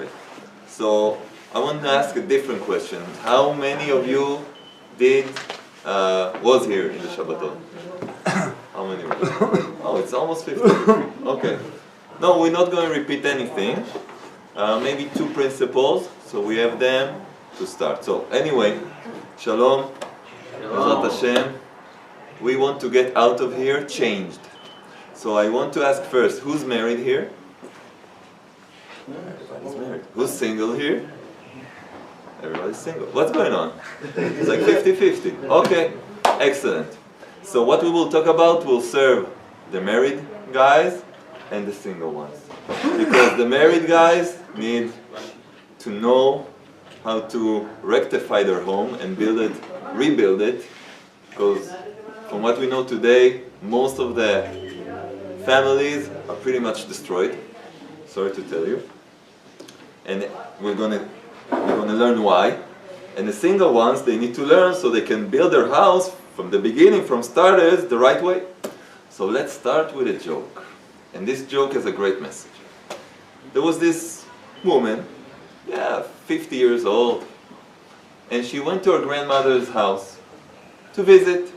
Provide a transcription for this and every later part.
Great. So I want to ask a different question. How many of you was here in the Shabbaton? How many of you? Oh, it's almost 50. Okay. No, we're not going to repeat anything. Maybe two principles, so we have them to start. So anyway, Shalom, Bezrat Hashem. We want to get out of here changed. So I want to ask first, who's married here? Everybody's married. Who's single here? Everybody's single. What's going on? It's like 50-50. Okay, excellent. So what we will talk about will serve the married guys and the single ones. Because the married guys need to know how to rectify their home and rebuild it. Because from what we know today, most of the families are pretty much destroyed. Sorry to tell you. And we're gonna learn why. And the single ones, they need to learn so they can build their house from the beginning, from starters, the right way. So let's start with a joke. And this joke has a great message. There was this woman, 50 years old, and she went to her grandmother's house to visit.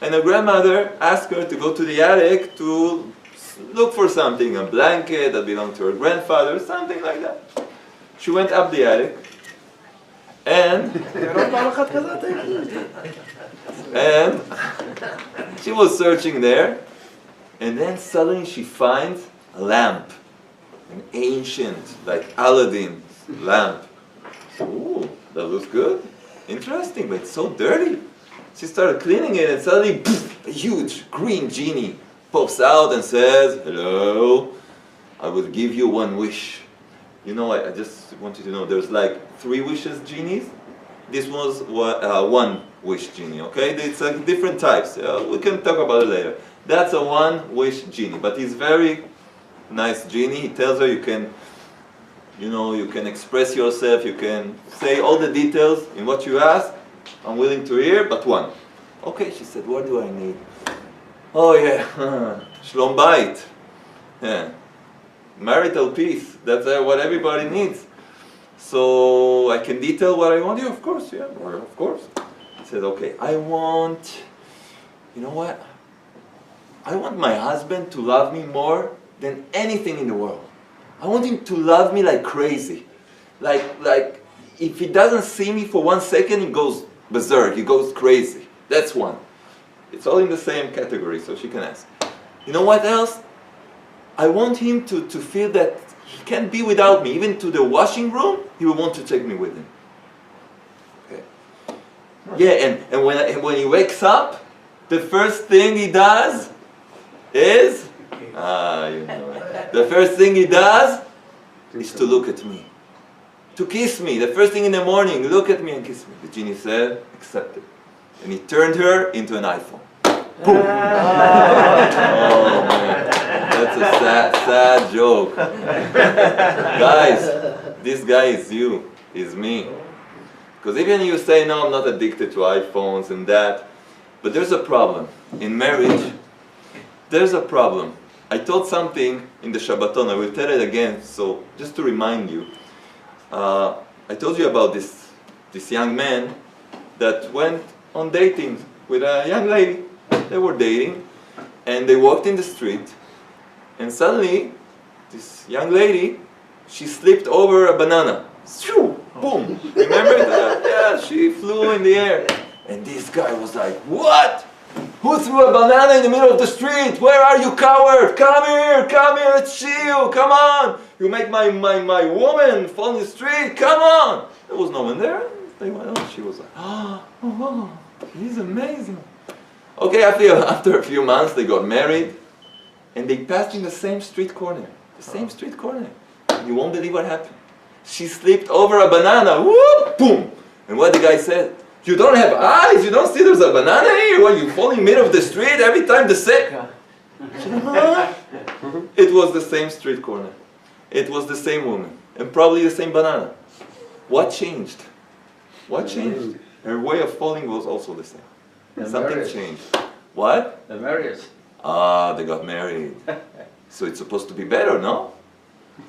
And her grandmother asked her to go to the attic to look for something, a blanket that belonged to her grandfather, something like that. She went up the attic, and she was searching there, and then suddenly she finds a lamp, an ancient, like Aladdin lamp. Ooh, that looks good, interesting, but it's so dirty. She started cleaning it, and suddenly, poof, a huge green genie pops out and says, "Hello, I will give you one wish." You know, I just want you to know, there's like 3 wishes genies. This was one wish genie, okay? It's like different types. We can talk about it later. That's a one wish genie, but he's very nice genie. He tells her you can express yourself, you can say all the details in what you ask. I'm willing to hear, but one. Okay, she said, what do I need? Oh yeah, Shalom Bayit. Yeah. Marital peace, that's what everybody needs. So I can detail what I want? Yeah, of course, yeah, of course. He said, okay, I want my husband to love me more than anything in the world. I want him to love me like crazy. Like if he doesn't see me for 1 second, he goes berserk, he goes crazy. That's one. It's all in the same category, so she can ask. You know what else? I want him to feel that he can't be without me. Even to the washing room, he will want to take me with him. Okay. Yeah, and when he wakes up, the first thing he does is, the first thing he does is to look at me. To kiss me. The first thing in the morning, look at me and kiss me. The genie said, accepted. And he turned her into an iPhone. Boom! Oh man, that's a sad joke. Guys, this guy is you, is me. Because even you say, no, I'm not addicted to iPhones and that, but there's a problem. In marriage, there's a problem. I told something in the Shabbaton, I will tell it again, so just to remind you. I told you about this young man that went on dating with a young lady. They were dating, and they walked in the street, and suddenly, this young lady, she slipped over a banana. Shoo! Boom! Remember that? Yeah, she flew in the air. And this guy was like, what? Who threw a banana in the middle of the street? Where are you, coward? Come here, let's chill, come on! You make my woman fall in the street, come on! There was no one there. They went on. She was like, oh, he's amazing. Okay, after a few months, they got married, and they passed in the same street corner. The same street corner. You won't believe what happened. She slipped over a banana. Whoop! Boom! And what the guy said? You don't have eyes? You don't see there's a banana here? What, you fall in the middle of the street every time the same? It was the same street corner. It was the same woman. And probably the same banana. What changed? What changed? Her way of falling was also the same. Something changed. What? The marriage. They got married. So it's supposed to be better, no?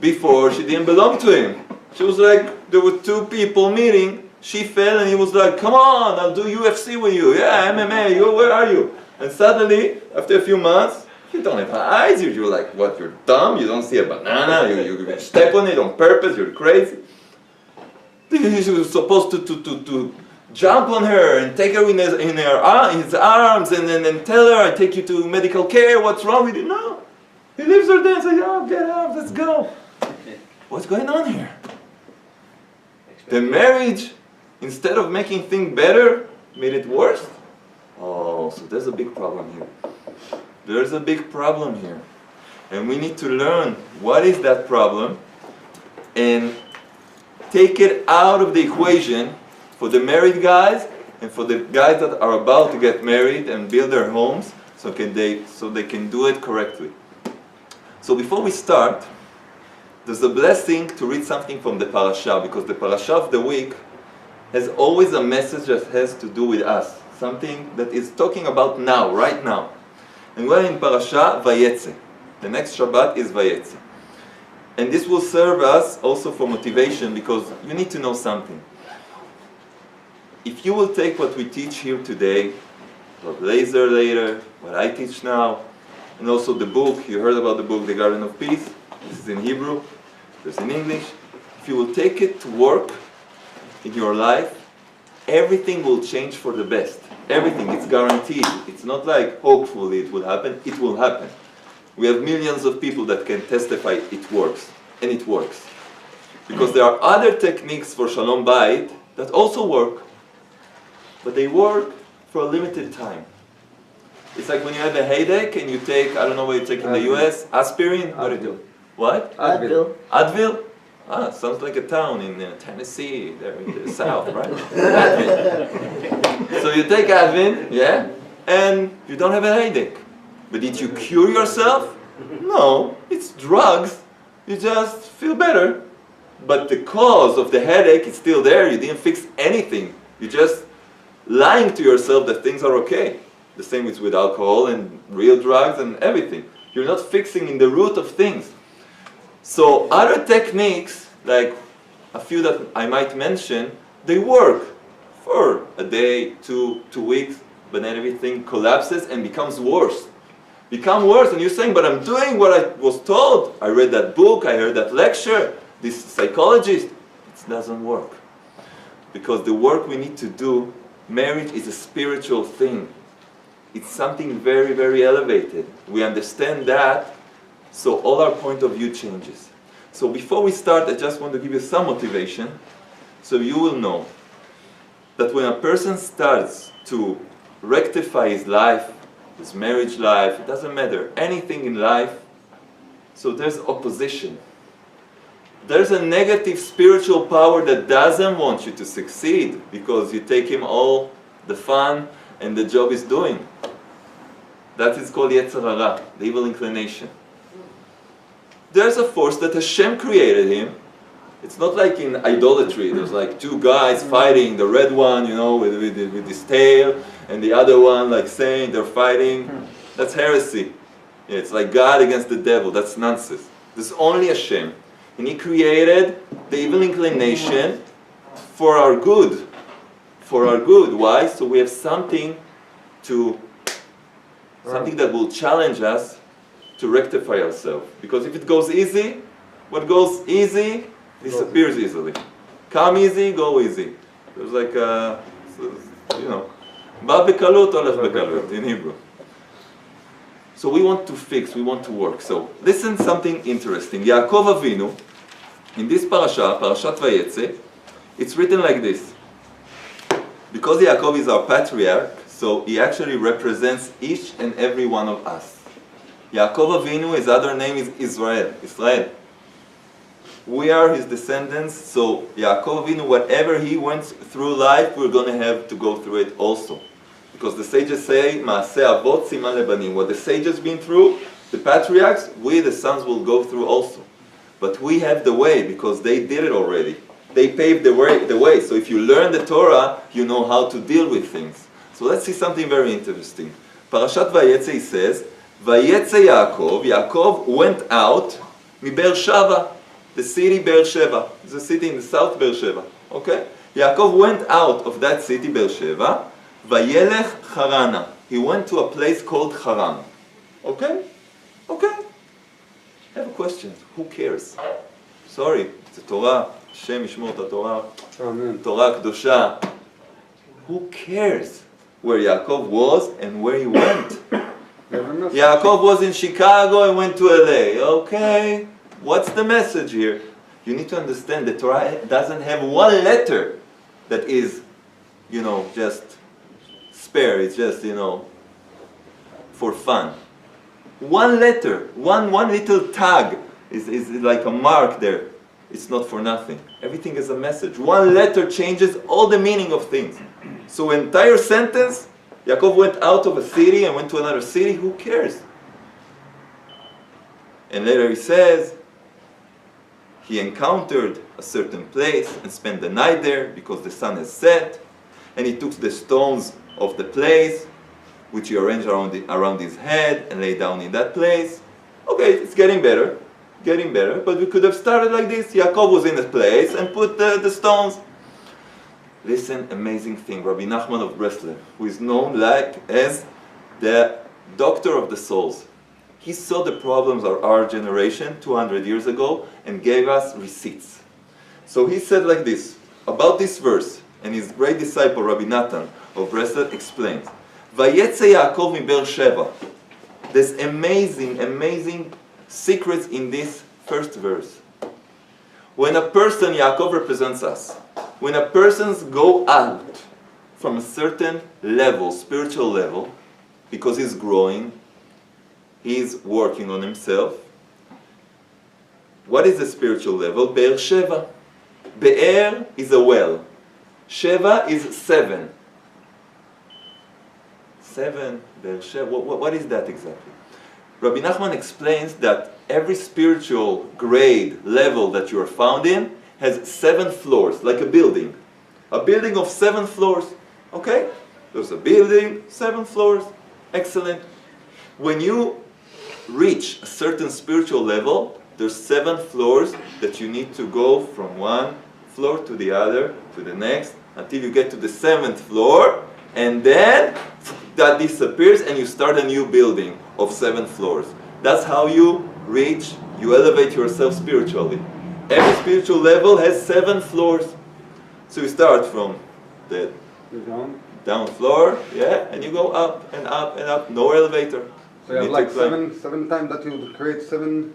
Before, she didn't belong to him. She was like, there were two people meeting. She fell and he was like, come on, I'll do UFC with you. Yeah, MMA, where are you? And suddenly, after a few months, you don't have eyes. You're like, what, you're dumb? You don't see a banana? You step on it on purpose? You're crazy? He was supposed to jump on her and take her in his arms and then tell her, I take you to medical care, what's wrong with you? No. He leaves her there and says, oh, get up, let's go. What's going on here? The marriage, instead of making things better, made it worse? Oh, so there's a big problem here. There's a big problem here. And we need to learn what is that problem and take it out of the equation for the married guys and for the guys that are about to get married and build their homes so they can do it correctly. So before we start, there's a blessing to read something from the parasha, because the parasha of the week has always a message that has to do with us, something that is talking about now, right now. And we're in parasha Vayetze. The next Shabbat is Vayetze. And this will serve us also for motivation, because you need to know something. If you will take what we teach here today, what Laser later, what I teach now, and also the book, you heard about the book, The Garden of Peace. This is in Hebrew, there's in English. If you will take it to work in your life, everything will change for the best. Everything, it's guaranteed. It's not like hopefully it will happen, it will happen. We have millions of people that can testify it works, and it works. Because there are other techniques for Shalom Bayit that also work, but they work for a limited time. It's like when you have a headache and you take, I don't know what you take in the US, aspirin, what do you do? What? Advil. Advil? Ah, sounds like a town in Tennessee, there in the south, right? Advil. So you take Advil, yeah, and you don't have a headache. But did you cure yourself? No, it's drugs. You just feel better. But the cause of the headache is still there. You didn't fix anything. You're just lying to yourself that things are okay. The same is with alcohol and real drugs and everything. You're not fixing in the root of things. So other techniques, like a few that I might mention, they work for a day, 2 weeks, but then everything collapses and becomes worse. Become worse, and you're saying, but I'm doing what I was told. I read that book, I heard that lecture, this psychologist. It doesn't work. Because the work we need to do, marriage is a spiritual thing. It's something very, very elevated. We understand that, so all our point of view changes. So before we start, I just want to give you some motivation, so you will know that when a person starts to rectify his life, his marriage life, it doesn't matter, anything in life, so there's opposition. There's a negative spiritual power that doesn't want you to succeed because you take him all the fun and the job is doing. That is called Yetzer Hara, the evil inclination. There's a force that Hashem created him. It's not like in idolatry, there's like two guys fighting, the red one, you know, with his tail, and the other one like saying they're fighting. That's heresy. Yeah, it's like God against the devil, that's nonsense. There's only Hashem. And He created the evil inclination for our good. For our good. Why? So we have something that will challenge us to rectify ourselves. Because if it goes easy, what goes easy disappears easily. Come easy, go easy. There's like a, you know, ba bekalut, olef bekalut in Hebrew. So we want to fix, we want to work. So listen something interesting. Yaakov Avinu, in this parasha, Parashat Vayetze, it's written like this. Because Yaakov is our patriarch, so he actually represents each and every one of us. Yaakov Avinu, his other name is Israel. We are his descendants, so Yaakov Avinu, whatever he went through life, we're going to have to go through it also. Because the sages say, Maaseh Avot Siman Lebanim. What the sages been through, the patriarchs, we the sons will go through also. But we have the way, because they did it already. They paved the way. So if you learn the Torah, you know how to deal with things. So let's see something very interesting. Parashat Vayetze says, Vayetze Yaakov, Yaakov went out, Miber Shava. the city Beersheba. It's a city in the south Beersheba. Okay? Yaakov went out of that city Beersheba. Vayelech Harana. He went to a place called Haran. Okay? Okay? I have a question. Who cares? Sorry, it's a Torah. Hashem yishmor את התורה. Amen. Torah Kedosha. Who cares where Yaakov was and where he went? Yaakov was in Chicago and went to LA. Okay, what's the message here? You need to understand the Torah doesn't have one letter that is, just spare. It's just, for fun. One letter, one little tag is like a mark there. It's not for nothing. Everything is a message. One letter changes all the meaning of things. So entire sentence, Yaakov went out of a city and went to another city. Who cares? And later he says, he encountered a certain place and spent the night there because the sun has set. And he took the stones of the place, which he arranged around his head and lay down in that place. Okay, it's getting better, but we could have started like this. Yaakov was in a place and put the stones. Listen, amazing thing. Rabbi Nachman of Breslev, who is known as the doctor of the souls. He saw the problems of our generation 200 years ago and gave us receipts. So he said like this, about this verse, and his great disciple Rabbi Natan of Breslev explains, Vayetze Yaakov mi Beersheba. There's amazing secrets in this first verse. When a person, Yaakov represents us, when a person go out from a certain level, spiritual level, because he's growing, he's working on himself. What is the spiritual level? Be'er Sheva. Be'er is a well. Sheva is 7. 7, Be'er Sheva. What is that exactly? Rabbi Nachman explains that every spiritual grade, level that you are found in has 7 floors, like a building. A building of 7 floors. Okay? There's a building, 7 floors. Excellent. When you reach a certain spiritual level, there's 7 floors that you need to go from one floor to the other, to the next, until you get to the 7th floor, and then that disappears and you start a new building of 7 floors. That's how you reach, you elevate yourself spiritually. Every spiritual level has 7 floors. So you start from the down floor, yeah, and you go up and up and up, no elevator. So you have like seven times that you create 7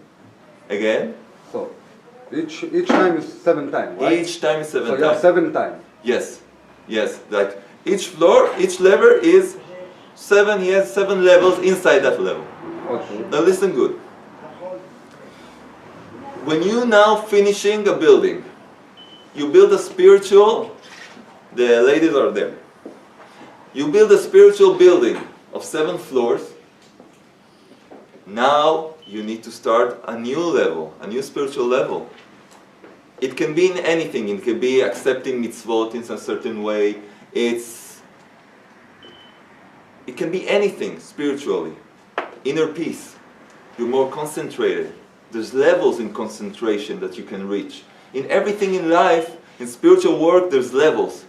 again. So each time is 7 times, right? Each time is 7 times. So you have 7 times. Yes. Like each floor, each level is 7. He has 7 levels inside that level. Okay. Now listen good. When you now finishing a building, you build a spiritual. The ladies are there. You build a spiritual building of 7 floors. Now you need to start a new level, a new spiritual level. It can be in anything. It can be accepting mitzvot in a certain way. It can be anything spiritually. Inner peace. You're more concentrated. There's levels in concentration that you can reach. In everything in life, in spiritual work, there's levels.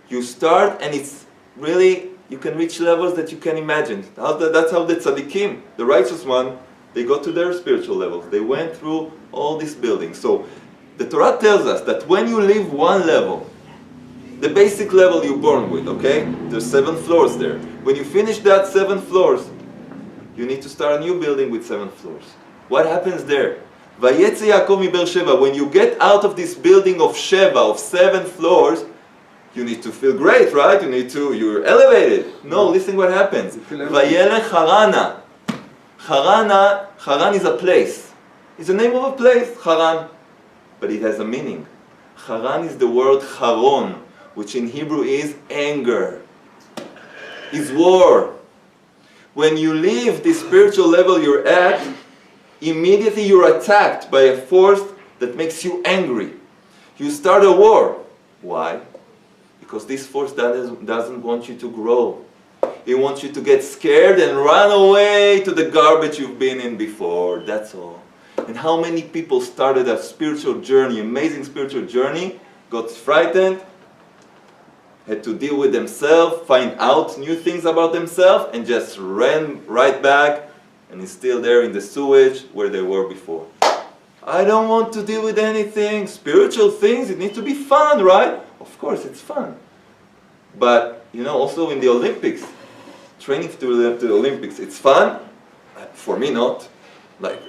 You start and it's really, you can reach levels that you can imagine. That's how the tzaddikim, the righteous one, they got to their spiritual levels. They went through all these buildings. So the Torah tells us that when you leave one level, the basic level you're born with, okay? There's 7 floors there. When you finish that 7 floors, you need to start a new building with 7 floors. What happens there? Vayetze Yaakov mi Beersheba. When you get out of this building of Sheva, of 7 floors, you need to feel great, right? You're elevated. No, listen what happens. Vayelech Harana. Haran is a place. It's the name of a place, Haran. But it has a meaning. Haran is the word Haron, which in Hebrew is anger. Is war. When you leave the spiritual level you're at, immediately you're attacked by a force that makes you angry. You start a war. Why? Because this force doesn't want you to grow. It wants you to get scared and run away to the garbage you've been in before. That's all. And how many people started a spiritual journey, amazing spiritual journey, got frightened, had to deal with themselves, find out new things about themselves, and just ran right back, and is still there in the sewage where they were before. I don't want to deal with anything. Spiritual things, it needs to be fun, right? Of course, it's fun. But, you know, also in the Olympics, training to the Olympics, it's fun. For me, not. Like,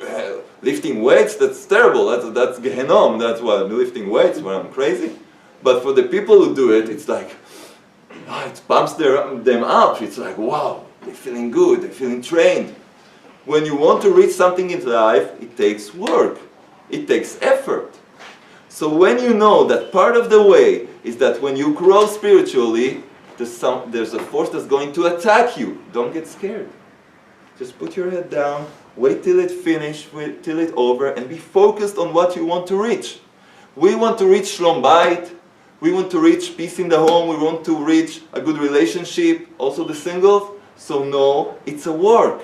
lifting weights, that's terrible. That's Gehenom. That's why I'm lifting weights when I'm crazy. But for the people who do it, it's like, it pumps them up. It's like, wow, they're feeling good, they're feeling trained. When you want to reach something in life, it takes work. It takes effort. So when you know that part of the way is that when you grow spiritually, there's a force that's going to attack you. Don't get scared. Just put your head down, wait till it finishes, wait till it's over, and be focused on what you want to reach. We want to reach Shalom Bayit. We want to reach peace in the home. We want to reach a good relationship. Also the singles. So no, it's a work.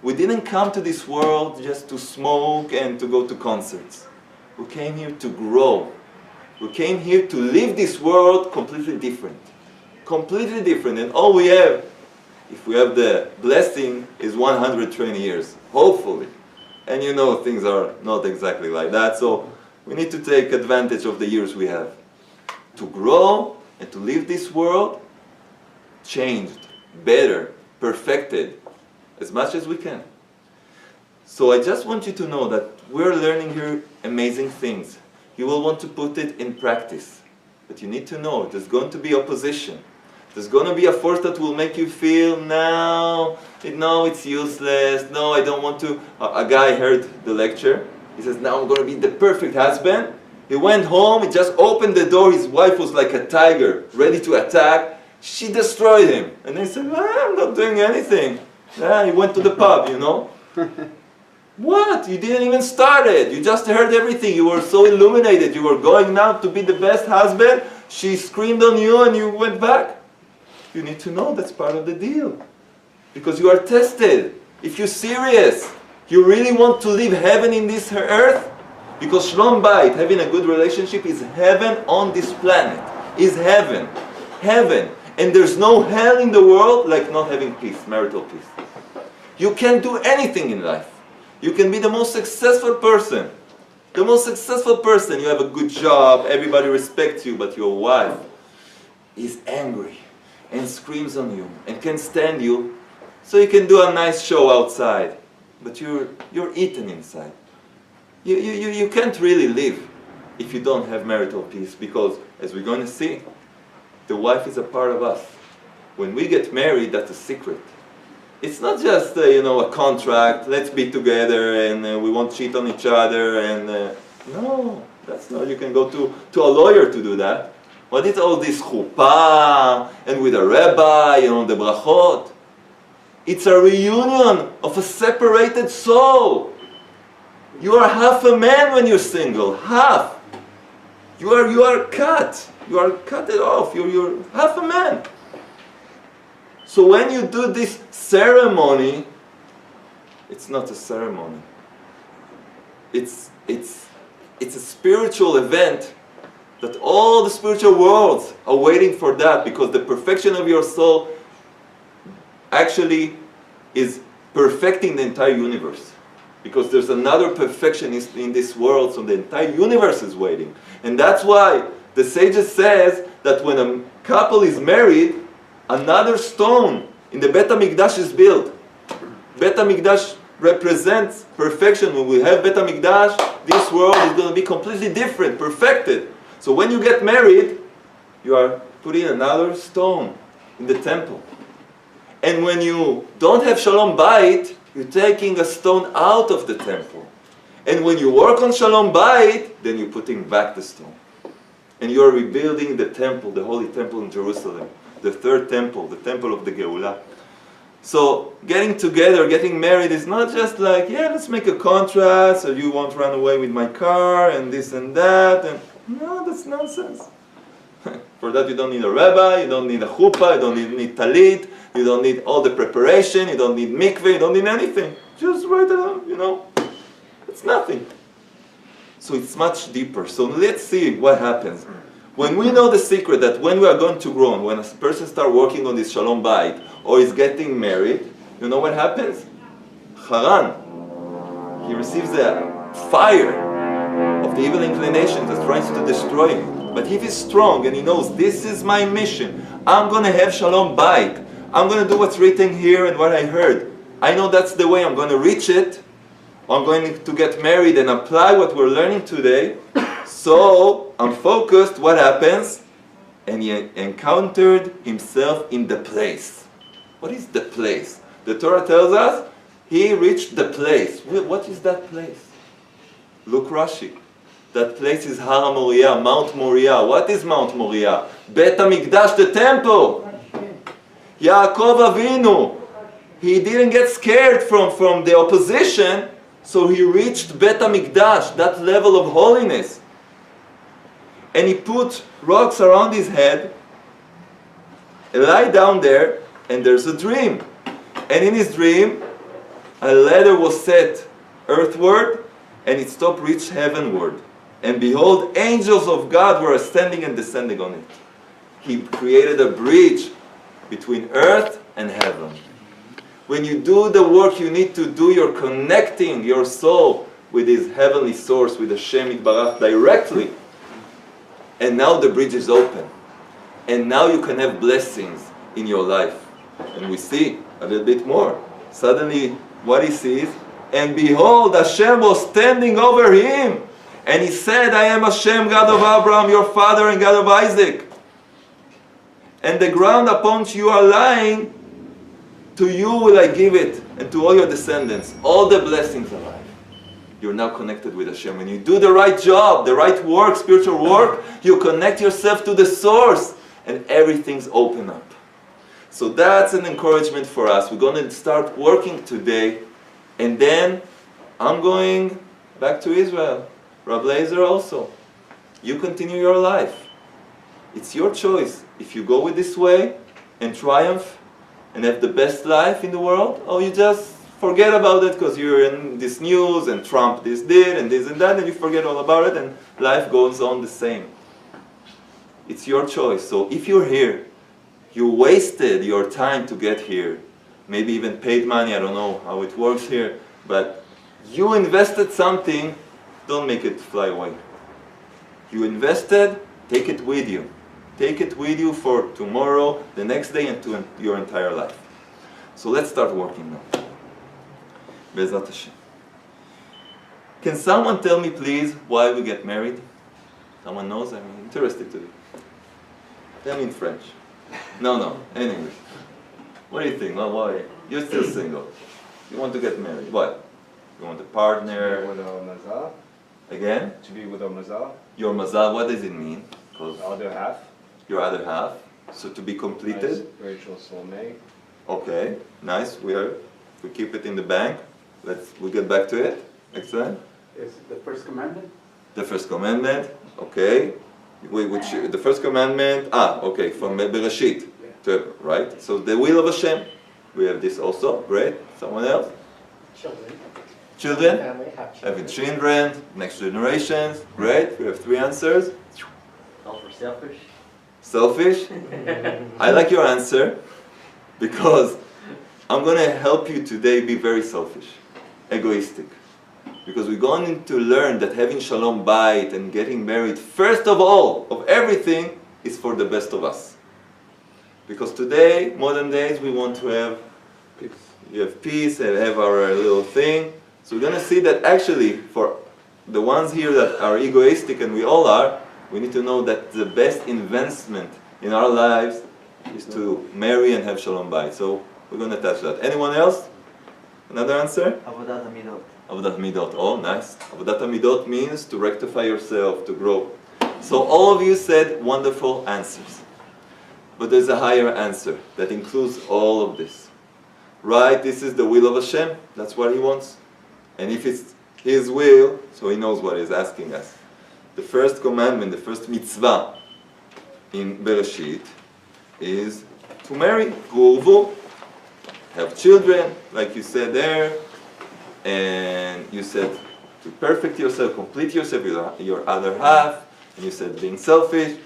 We didn't come to this world just to smoke and to go to concerts. We came here to grow. We came here to live this world completely different. Completely different. And all we have, if we have the blessing, is 120 years. Hopefully. And you know things are not exactly like that. So we need to take advantage of the years we have. To grow and to live this world changed, better, perfected, as much as we can. So I just want you to know that we're learning here amazing things. You will want to put it in practice. But you need to know there's going to be opposition. There's going to be a force that will make you feel, no, it's useless, no, I don't want to. A guy heard the lecture. He says, now I'm going to be the perfect husband. He went home, he just opened the door, his wife was like a tiger, ready to attack. She destroyed him. And he said, I'm not doing anything. He went to the pub, you know. What? You didn't even start it. You just heard everything. You were so illuminated. You were going now to be the best husband. She screamed on you and you went back. You need to know that's part of the deal. Because you are tested. If you're serious, you really want to live heaven in this earth, because Shalom Bayit, having a good relationship, is heaven on this planet. Is heaven. Heaven. And there's no hell in the world like not having peace, marital peace. You can't do anything in life. You can be the most successful person. The most successful person. You have a good job, everybody respects you, but your wife is angry and screams on you and can't stand you. So you can do a nice show outside, but you're eaten inside. You can't really live if you don't have marital peace, because as we're going to see, the wife is a part of us. When we get married, that's a secret. It's not just a contract, let's be together and we won't cheat on each other, and no, that's not. You can go to a lawyer to do that. What is all this chuppah and with a rabbi and the brachot? It's a reunion of a separated soul. You are half a man when you're single, half. You are cut. You are cut it off. You're half a man. So when you do this ceremony, it's not a ceremony. It's a spiritual event that all the spiritual worlds are waiting for that, because the perfection of your soul actually is perfecting the entire universe. Because there's another perfection in this world, so the entire universe is waiting. And that's why the sages says that when a couple is married, another stone in the Bet HaMikdash is built. Bet HaMikdash represents perfection. When we have Bet HaMikdash, this world is going to be completely different, perfected. So when you get married, you are putting another stone in the temple. And when you don't have Shalom Bayit, you're taking a stone out of the temple. And when you work on Shalom Bayit, then you're putting back the stone. And you're rebuilding the temple, the holy temple in Jerusalem, the third temple, the temple of the Geulah. So getting together, getting married is not just like, yeah, let's make a contract so you won't run away with my car and this and that. And no, that's nonsense. For that you don't need a rabbi, you don't need a chuppah, you don't need talit, you don't need all the preparation, you don't need mikveh, you don't need anything. Just write it down, It's nothing. So it's much deeper. So let's see what happens. When we know the secret that when we are going to grow, when a person starts working on this Shalom Bayit, or is getting married, you know what happens? Haran. He receives the fire of the evil inclinations that tries to destroy him. But if he's strong and he knows this is my mission, I'm going to have Shalom Bayit. I'm going to do what's written here and what I heard. I know that's the way I'm going to reach it. I'm going to get married and apply what we're learning today. So I'm focused. What happens? And he encountered himself in the place. What is the place? The Torah tells us he reached the place. What is that place? Look Rashi. That place is Har Moriah, Mount Moriah. What is Mount Moriah? Bet HaMikdash, the temple. Yaakov Avinu. He didn't get scared from the opposition, so he reached Bet HaMikdash, that level of holiness. And he put rocks around his head, lie down there, and there's a dream. And in his dream, a ladder was set earthward, and its top reached heavenward. And behold, angels of God were ascending and descending on it. He created a bridge between earth and heaven. When you do the work you need to do, you're connecting your soul with His heavenly source, with Hashem Yitbarach directly. And now the bridge is open. And now you can have blessings in your life. And we see a little bit more. Suddenly, what he sees, and behold, Hashem was standing over him. And he said, I am Hashem, God of Abraham, your father, and God of Isaac. And the ground upon which you are lying, to you will I give it, and to all your descendants, all the blessings of life. You're now connected with Hashem. When you do the right job, the right work, spiritual work, you connect yourself to the source, and everything's open up. So that's an encouragement for us. We're going to start working today, and then I'm going back to Israel. Rabbi Lezer also. You continue your life. It's your choice. If you go with this way and triumph and have the best life in the world, or you just forget about it because you're in this news and Trump this did and this and that, and you forget all about it and life goes on the same. It's your choice. So if you're here, you wasted your time to get here, maybe even paid money, I don't know how it works here, but you invested something, don't make it fly away. You invested, take it with you. Take it with you for tomorrow, the next day, and to your entire life. So let's start working now. Be'ezrat Hashem. Can someone tell me please why we get married? Someone knows? I'm interested to do. Tell me in French. No, in English. What do you think? Well, why? You're still single. You want to get married. What? You want a partner? With a mazal. Again? To be with a mazal. Your mazal, what does it mean? The other half. Your other half. So to be completed. Nice spiritual soulmate. Okay, nice. We keep it in the bank. We'll get back to it. Excellent. Is the first commandment? The first commandment. Okay. The first commandment. Okay, from Bereshit. Right. So the will of Hashem. We have this also. Great. Someone else? Children. Having children. Next generations. Great. We have 3 answers. Also selfish. Selfish? I like your answer because I'm going to help you today be very selfish, egoistic. Because we're going to learn that having Shalom Bayit and getting married, first of all, of everything, is for the best of us. Because today, modern days, we want to have peace. You have peace and have our little thing. So we're going to see that actually, for the ones here that are egoistic, and we all are, we need to know that the best investment in our lives is to marry and have Shalom Bayit. So we're going to touch that. Anyone else? Another answer? Avodat Hamidot. Avodat Midot. Oh, nice. Avodat Midot means to rectify yourself, to grow. So all of you said wonderful answers. But there's a higher answer that includes all of this. Right? This is the will of Hashem. That's what He wants. And if it's His will, so He knows what He's asking us. The first commandment, the first mitzvah in Bereshit is to marry, Gu'urvu, have children, like you said there, and you said to perfect yourself, complete yourself with your other half, and you said being selfish.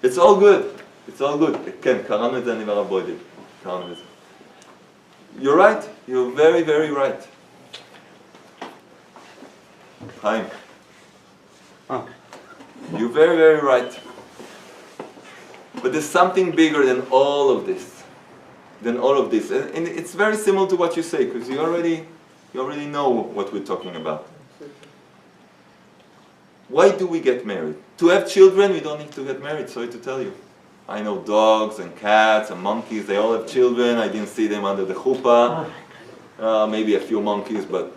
It's all good. It's all good. כן, קראנו את זה, אני והרב בוידי. קראנו את זה. You're right. You're very, very right. Chaim. You're very, very right. But there's something bigger than all of this. And it's very similar to what you say, because you already know what we're talking about. Why do we get married? To have children, we don't need to get married, sorry to tell you. I know dogs and cats and monkeys, they all have children. I didn't see them under the chuppah. Maybe a few monkeys, but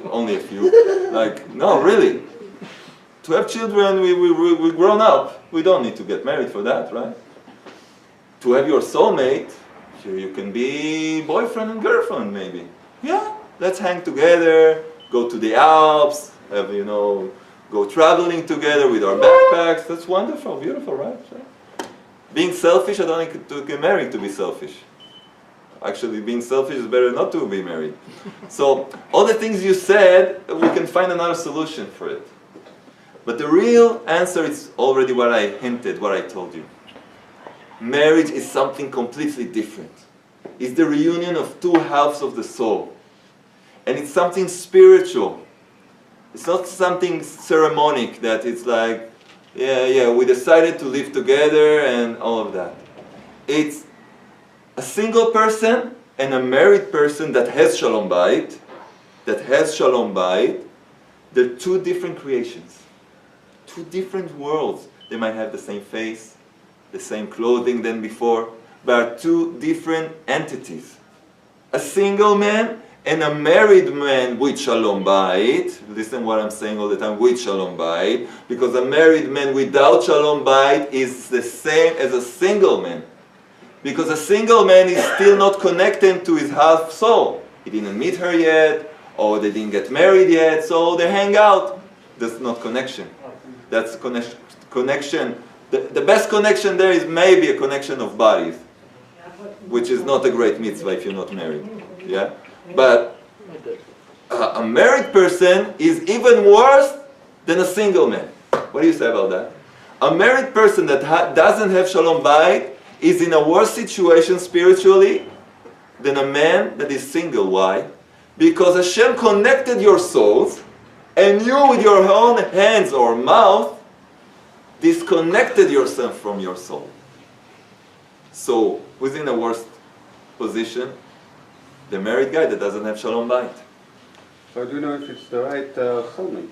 only a few. No, really. To have children, we're grown up. We don't need to get married for that, right? To have your soulmate, you can be boyfriend and girlfriend, maybe. Yeah, let's hang together, go to the Alps, go traveling together with our backpacks. That's wonderful, beautiful, right? Being selfish, I don't need to get married to be selfish. Actually, being selfish is better not to be married. So, all the things you said, we can find another solution for it. But the real answer is already what I hinted, what I told you. Marriage is something completely different. It's the reunion of two halves of the soul. And it's something spiritual. It's not something ceremonic that it's like, we decided to live together and all of that. It's a single person and a married person that has Shalom Bayit, they're two different creations, two different worlds. They might have the same face, the same clothing than before, but are two different entities. A single man and a married man with Shalom Bayit. Listen what I'm saying all the time, with Shalom Bayit, because a married man without Shalom Bayit is the same as a single man. Because a single man is still not connected to his half soul. He didn't meet her yet, or they didn't get married yet, so they hang out. That's not connection. That's connection. The best connection there is maybe a connection of bodies, which is not a great mitzvah if you're not married. Yeah? But a married person is even worse than a single man. What do you say about that? A married person that doesn't have Shalom Bayit is in a worse situation spiritually than a man that is single. Why? Because Hashem connected your souls, and you with your own hands or mouth disconnected yourself from your soul. So, who's in a worse position? The married guy that doesn't have Shalom Bayit. How do you know if it's the right soulmate?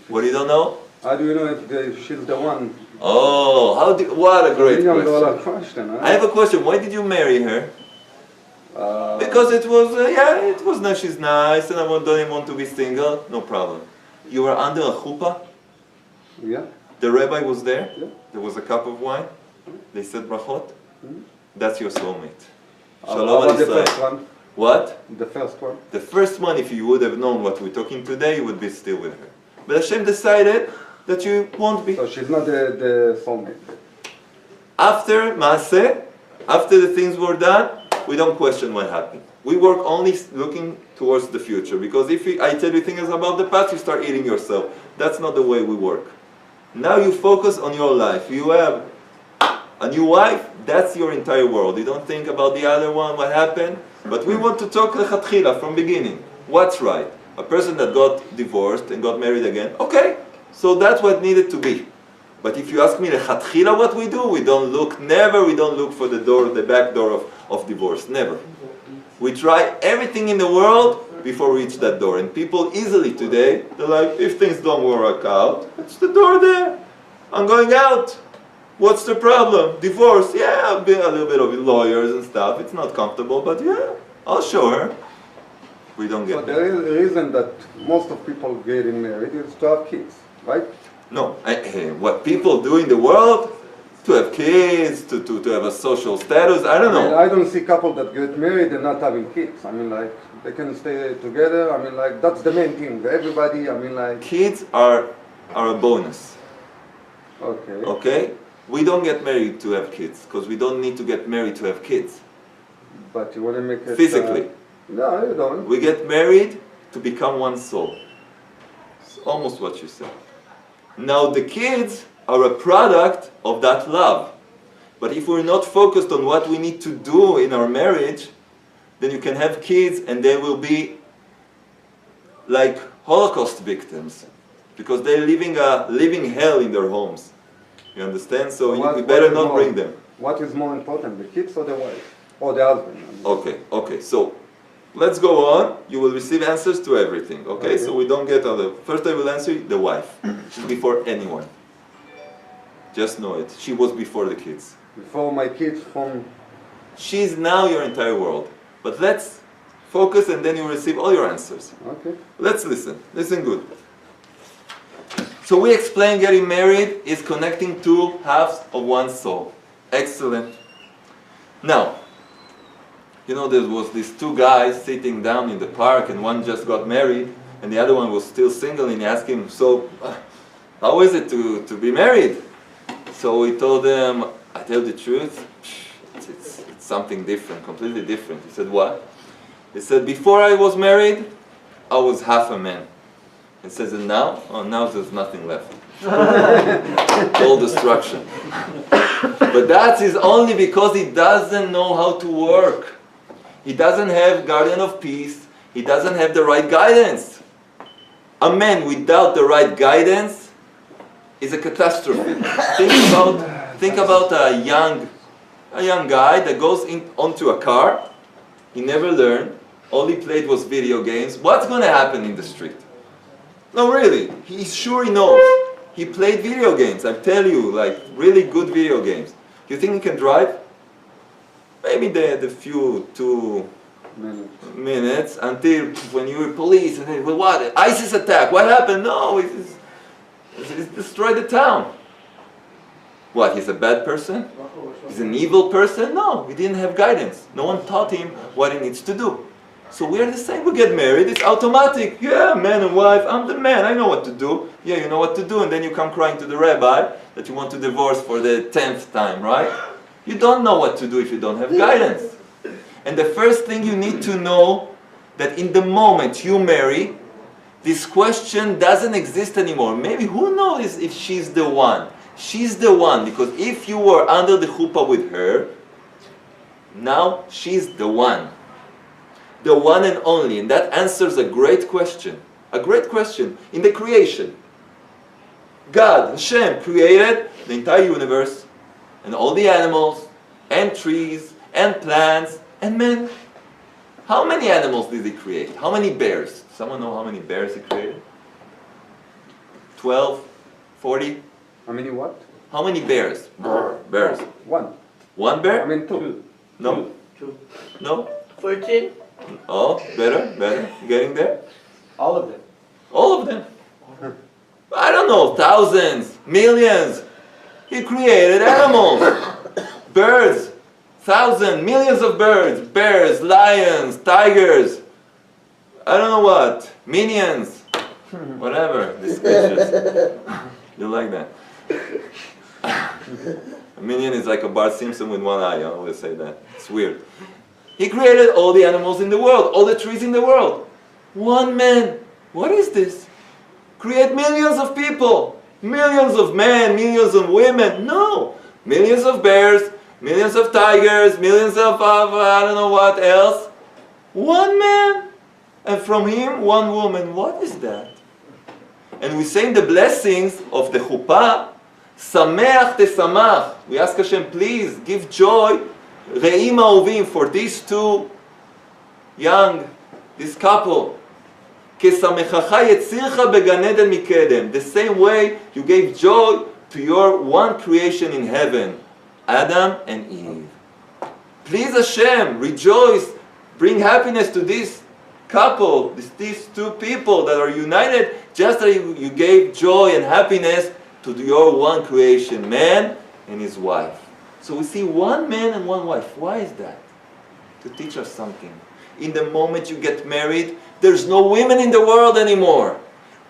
What do you don't know? How do you know if she's the one? Oh, what a great question. Question, huh? I have a question. Why did you marry her? Because it was nice. She's nice, and I don't even want to be single. No problem. You were under a chuppah. Yeah. The rabbi was there. Yeah. There was a cup of wine. They said brachot. That's your soulmate. How Shalom about the Alisrael. first one? What? The first one. The first one, if you would have known what we're talking today, you would be still with her. But Hashem decided that you won't be. So she's not the soulmate. After Maaseh, after the things were done, we don't question what happened. We work only looking towards the future. Because if I tell you things about the past, you start eating yourself. That's not the way we work. Now you focus on your life. You have a new wife, that's your entire world. You don't think about the other one, what happened. But we want to talk lechatchila from beginning. What's right? A person that got divorced and got married again, okay, so that's what needed to be. But if you ask me lechatchila what we do, we don't look for the back door of divorce, never. We try everything in the world before we reach that door. And people easily today, they're like, if things don't work out, it's the door there. I'm going out. What's the problem? Divorce? Yeah, I'll be a little bit of lawyers and stuff. It's not comfortable, but yeah, I'll show her. We don't get So the reason that most of people getting married is to have kids, right? No, what people do in the world, to have kids, to have a social status, I don't know. I don't see couple that get married and not having kids. They can stay together. That's the main thing. Everybody, Kids are a bonus. Okay. Okay? We don't get married to have kids, because we don't need to get married to have kids. But you want to make it... Physically. No, you don't. We get married to become one soul. almost what you said. Now the kids are a product of that love. But if we're not focused on what we need to do in our marriage, then you can have kids and they will be like Holocaust victims, because they're living a living hell in their homes. You understand? So you better not bring them. What is more important, the kids or the wife? Or the husband? Okay, so let's go on. You will receive answers to everything, okay? So we don't get other. First I will answer you, the wife. She's before anyone. Just know it. She was before the kids. Before my kids from... She's now your entire world. But let's focus and then you receive all your answers. Okay. Let's listen. Listen good. So we explained getting married is connecting two halves of one soul. Excellent. Now, you know, there was these two guys sitting down in the park and one just got married and the other one was still single, and he asked him, so how is it to be married? So he told them, I tell the truth, it's something different, completely different. He said, what? He said, before I was married, I was half a man. He says, and now? Oh, now there's nothing left. All destruction. But that is only because he doesn't know how to work. He doesn't have guardian of peace. He doesn't have the right guidance. A man without the right guidance is a catastrophe. Think about a young guy that goes onto a car. He never learned. All he played was video games. What's going to happen in the street? No, really. He's sure he knows. He played video games. I tell you, like really good video games. You think he can drive? Maybe the few 2 minutes until when you were police and then, well, what? ISIS attack. What happened? No, it's destroyed the town. What? He's a bad person? He's an evil person? No, he didn't have guidance. No one taught him what he needs to do. So we are the same. We get married, it's automatic. Yeah, man and wife, I'm the man, I know what to do. Yeah, you know what to do, and then you come crying to the rabbi that you want to divorce for the 10th time, right? You don't know what to do if you don't have guidance. And the first thing you need to know, that in the moment you marry, this question doesn't exist anymore. Maybe, who knows if she's the one? She's the one, because if you were under the chuppah with her, now she's the one. The one and only. And that answers a great question. A great question in the creation. God, Hashem, created the entire universe and all the animals and trees and plants and men. How many animals did he create? How many bears? Someone know how many bears he created? 12? 40? How many what? How many bears? Bears. One. One bear? I mean two. No? Two. No? 14? Oh, better. Getting there? All of them. All of them. I don't know, thousands, millions. He created animals, birds, thousands, millions of birds, bears, lions, tigers, I don't know what, minions, whatever, these creatures. You like that? A minion is like a Bart Simpson with one eye, I always say that. It's weird. He created all the animals in the world, all the trees in the world. One man. What is this? Create millions of people. Millions of men, millions of women. No. Millions of bears, millions of tigers, millions of I don't know what else. One man. And from him, one woman. What is that? And we say in the blessings of the chuppah, Sameach tesamach. We ask Hashem, please give joy, Re'im Ahuvim, for these two young, this couple. Kesamechacha yetzircha began eden mikedem. The same way you gave joy to your one creation in heaven, Adam and Eve. Please Hashem, rejoice, bring happiness to this couple, these two people that are united, just as you gave joy and happiness to your one creation, man and his wife. So we see one man and one wife. Why is that? To teach us something. In the moment you get married, there's no women in the world anymore.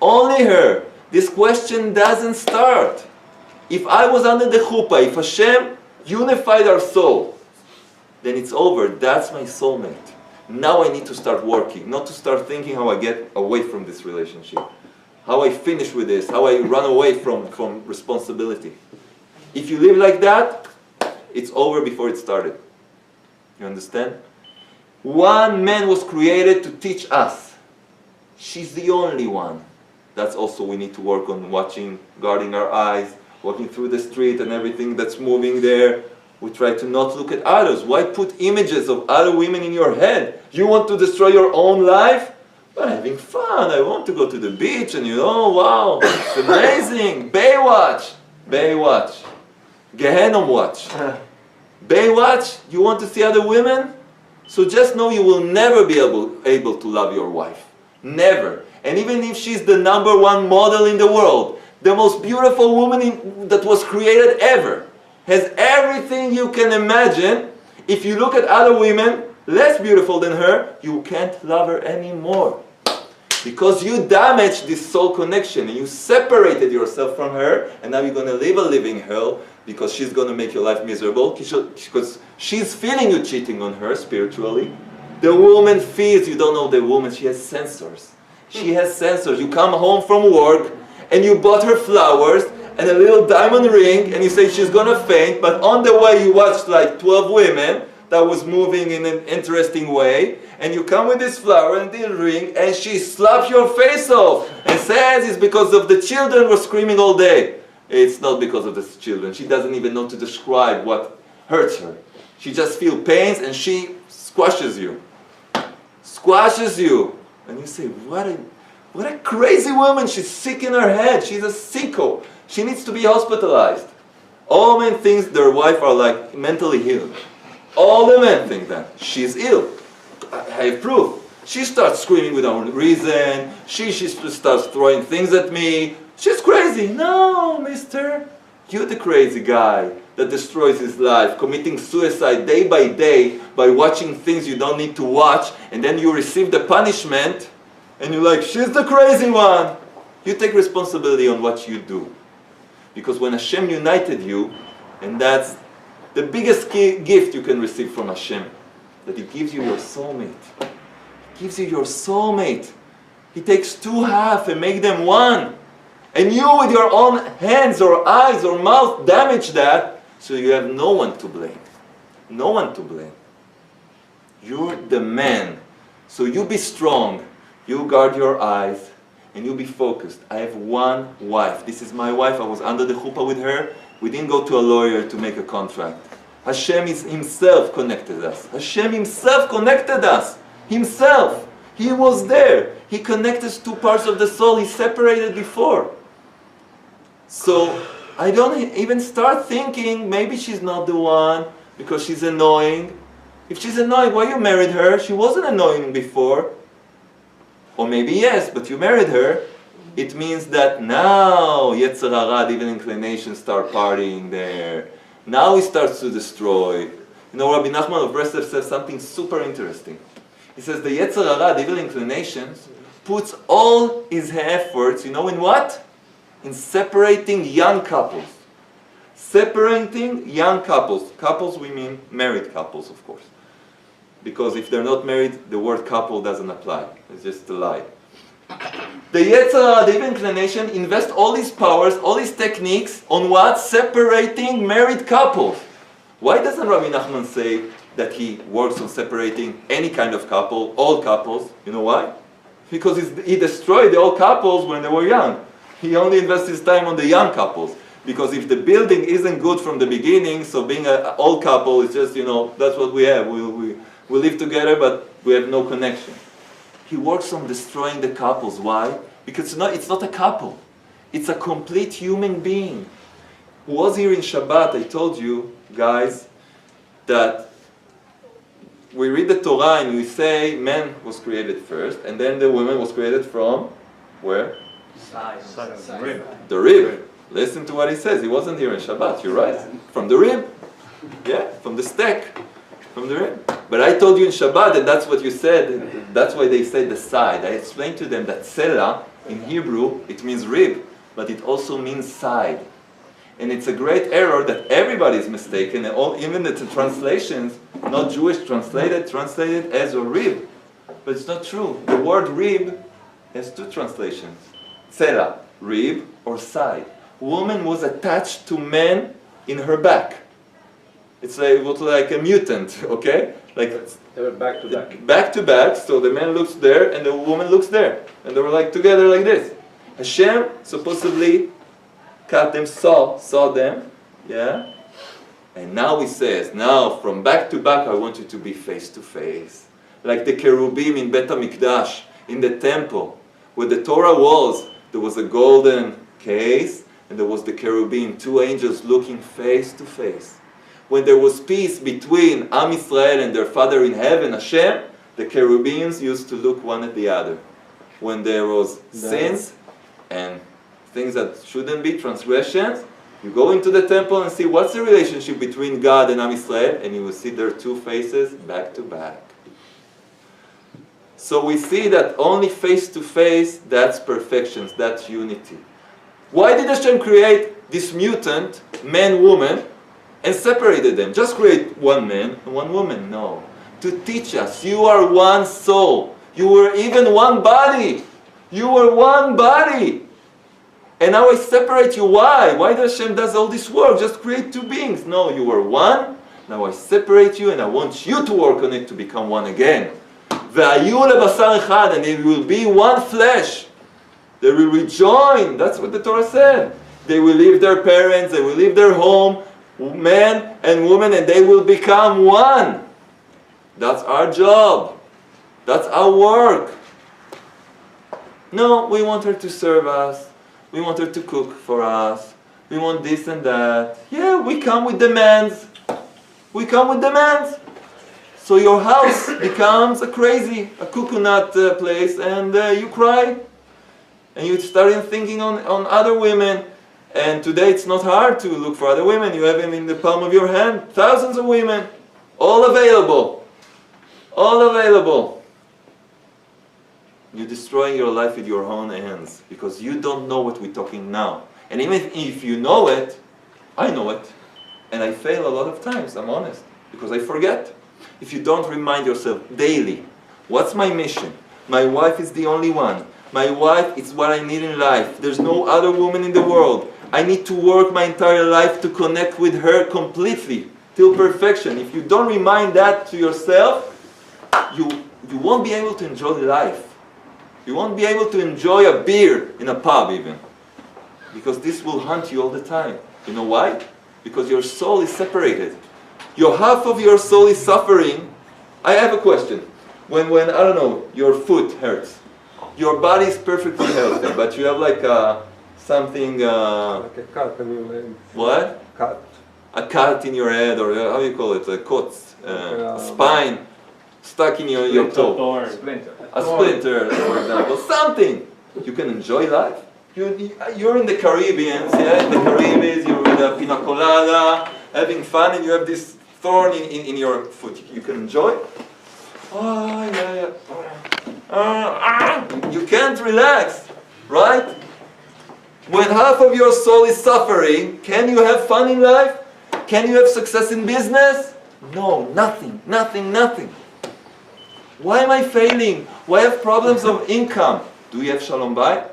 Only her. This question doesn't start. If I was under the chuppah, if Hashem unified our soul, then it's over. That's my soulmate. Now I need to start working, not to start thinking how I get away from this relationship. how I finish with this, how I run away from responsibility. If you live like that, it's over before it started. You understand? One man was created to teach us. She's the only one. That's also we need to work on watching, guarding our eyes, walking through the street and everything that's moving there. We try to not look at others. Why put images of other women in your head? You want to destroy your own life? But having fun. I want to go to the beach and wow, it's amazing. Baywatch. Baywatch. Gehenom watch. Baywatch, you want to see other women? So just know you will never be able to love your wife. Never. And even if she's the #1 model in the world, the most beautiful woman that was created ever, has everything you can imagine, if you look at other women less beautiful than her, you can't love her anymore. Because you damaged this soul connection and you separated yourself from her, and now you're going to live a living hell because she's going to make your life miserable because she's feeling you cheating on her spiritually. The woman feels, you don't know the woman, she has sensors. She has sensors. You come home from work and you bought her flowers and a little diamond ring and you say she's going to faint, but on the way you watched like 12 women that was moving in an interesting way, and you come with this flower and this ring and she slaps your face off and says it's because of the children were screaming all day. It's not because of the children. She doesn't even know to describe what hurts her. She just feels pains and she squashes you. Squashes you. And you say, what a crazy woman. She's sick in her head. She's a sicko. She needs to be hospitalized. All men think their wife are like mentally ill. All the men think that. She's ill. I have proof. She starts screaming without reason. She starts throwing things at me. She's crazy. No, mister. You're the crazy guy that destroys his life, committing suicide day by day by watching things you don't need to watch, and then you receive the punishment, and you're like, she's the crazy one. You take responsibility on what you do. Because when Hashem united you, and that's the biggest gift you can receive from Hashem, that He gives you your soulmate. He gives you your soulmate. He takes two halves and makes them one. And you with your own hands or eyes or mouth damage that, so you have no one to blame. No one to blame. You're the man. So you be strong. You guard your eyes. And you be focused. I have one wife. This is my wife. I was under the chuppah with her. We didn't go to a lawyer to make a contract. Hashem Himself connected us. Hashem Himself connected us. Himself. He was there. He connected two parts of the soul He separated before. So I don't even start thinking maybe she's not the one because she's annoying. If she's annoying, why you married her? She wasn't annoying before. Or maybe yes, but you married her. It means that now Yetzer Hara, evil inclination, start partying there. Now he starts to destroy. You know, Rabbi Nachman of Breslev says something super interesting. He says the Yetzer Hara, evil inclinations, puts all his efforts, you know, in what? In separating young couples. Separating young couples. Couples, we mean married couples, of course. Because if they're not married, the word couple doesn't apply. It's just a lie. The Yetzer Hara, the evil inclination, invest all these powers, all these techniques on what? Separating married couples. Why doesn't Rabbi Nachman say that he works on separating any kind of couple, all couples? You know why? Because he destroyed the old couples when they were young. He only invests his time on the young couples. Because if the building isn't good from the beginning, so being an old couple is just, you know, that's what we have. We live together, but we have no connection. He works on destroying the couples. Why? Because it's not a couple. It's a complete human being. Who was here in Shabbat, I told you, guys, that we read the Torah and we say man was created first, and then the woman was created from where? Side. The rib. Listen to what he says. He wasn't here in Shabbat, you're right. From the rib. Yeah, from the steak. From the rib. But I told you in Shabbat, and that's what you said, that's why they say the side. I explained to them that Selah, in Hebrew, it means rib, but it also means side. And it's a great error that everybody is mistaken, and even the translations, not Jewish, translated as a rib. But it's not true. The word rib has two translations. Tzela, rib or side. Woman was attached to man in her back. It's like, it was like a mutant, okay? Like They were back to back. back to back, so the man looks there and the woman looks there. And they were like together like this. Hashem supposedly cut them, saw them, yeah? And now he says, now from back to back I want you to be face to face. Like the cherubim in Bet HaMikdash, in the temple, where the Torah was, there was a golden case, and there was the cherubim, two angels looking face to face. When there was peace between Am Yisrael and their Father in heaven, Hashem, the cherubims used to look one at the other. When there was sins and things that shouldn't be, transgressions, you go into the temple and see what's the relationship between God and Am Yisrael, and you will see their two faces back to back. So we see that only face to face, that's perfection, that's unity. Why did Hashem create this mutant, man, woman, and separated them? Just create one man and one woman? No. To teach us, you are one soul. You were even one body. You were one body. And now I separate you. Why? Why does Hashem does all this work? Just create two beings. No, you were one. Now I separate you and I want you to work on it to become one again. והיו לבשר אחד, and they will be one flesh. They will rejoin. That's what the Torah said. They will leave their parents, they will leave their home, man and woman, and they will become one. That's our job. That's our work. No, we want her to serve us. We want her to cook for us. We want this and that. Yeah, we come with demands. We come with demands. So your house becomes a cuckoo nut place, and you cry. And you start thinking on other women. And today it's not hard to look for other women. You have them in the palm of your hand. Thousands of women. All available. All available. You're destroying your life with your own hands. Because you don't know what we're talking now. And even if you know it, I know it. And I fail a lot of times, I'm honest. Because I forget. If you don't remind yourself daily, what's my mission? My wife is the only one. My wife is what I need in life. There's no other woman in the world. I need to work my entire life to connect with her completely, till perfection. If you don't remind that to yourself, you won't be able to enjoy life. You won't be able to enjoy a beer in a pub even. Because this will haunt you all the time. You know why? Because your soul is separated. Your half of your soul is suffering. I have a question. When I don't know, your foot hurts. Your body is perfectly healthy, but you have like something... like a cut in your head. What? Cut. A cut in your head, or how do you call it? A kots, a spine stuck in your toe. Splinter. A splinter, for example. Something. You can enjoy life. You're in the Caribbean, yeah? In the Caribbean, you're with a pina colada, having fun, and you have this thorn in your foot. You can enjoy. Oh, yeah. You can't relax, right? When half of your soul is suffering, can you have fun in life? Can you have success in business? No, nothing. Why am I failing? Why have problems of income? Do you have Shalom Bayit?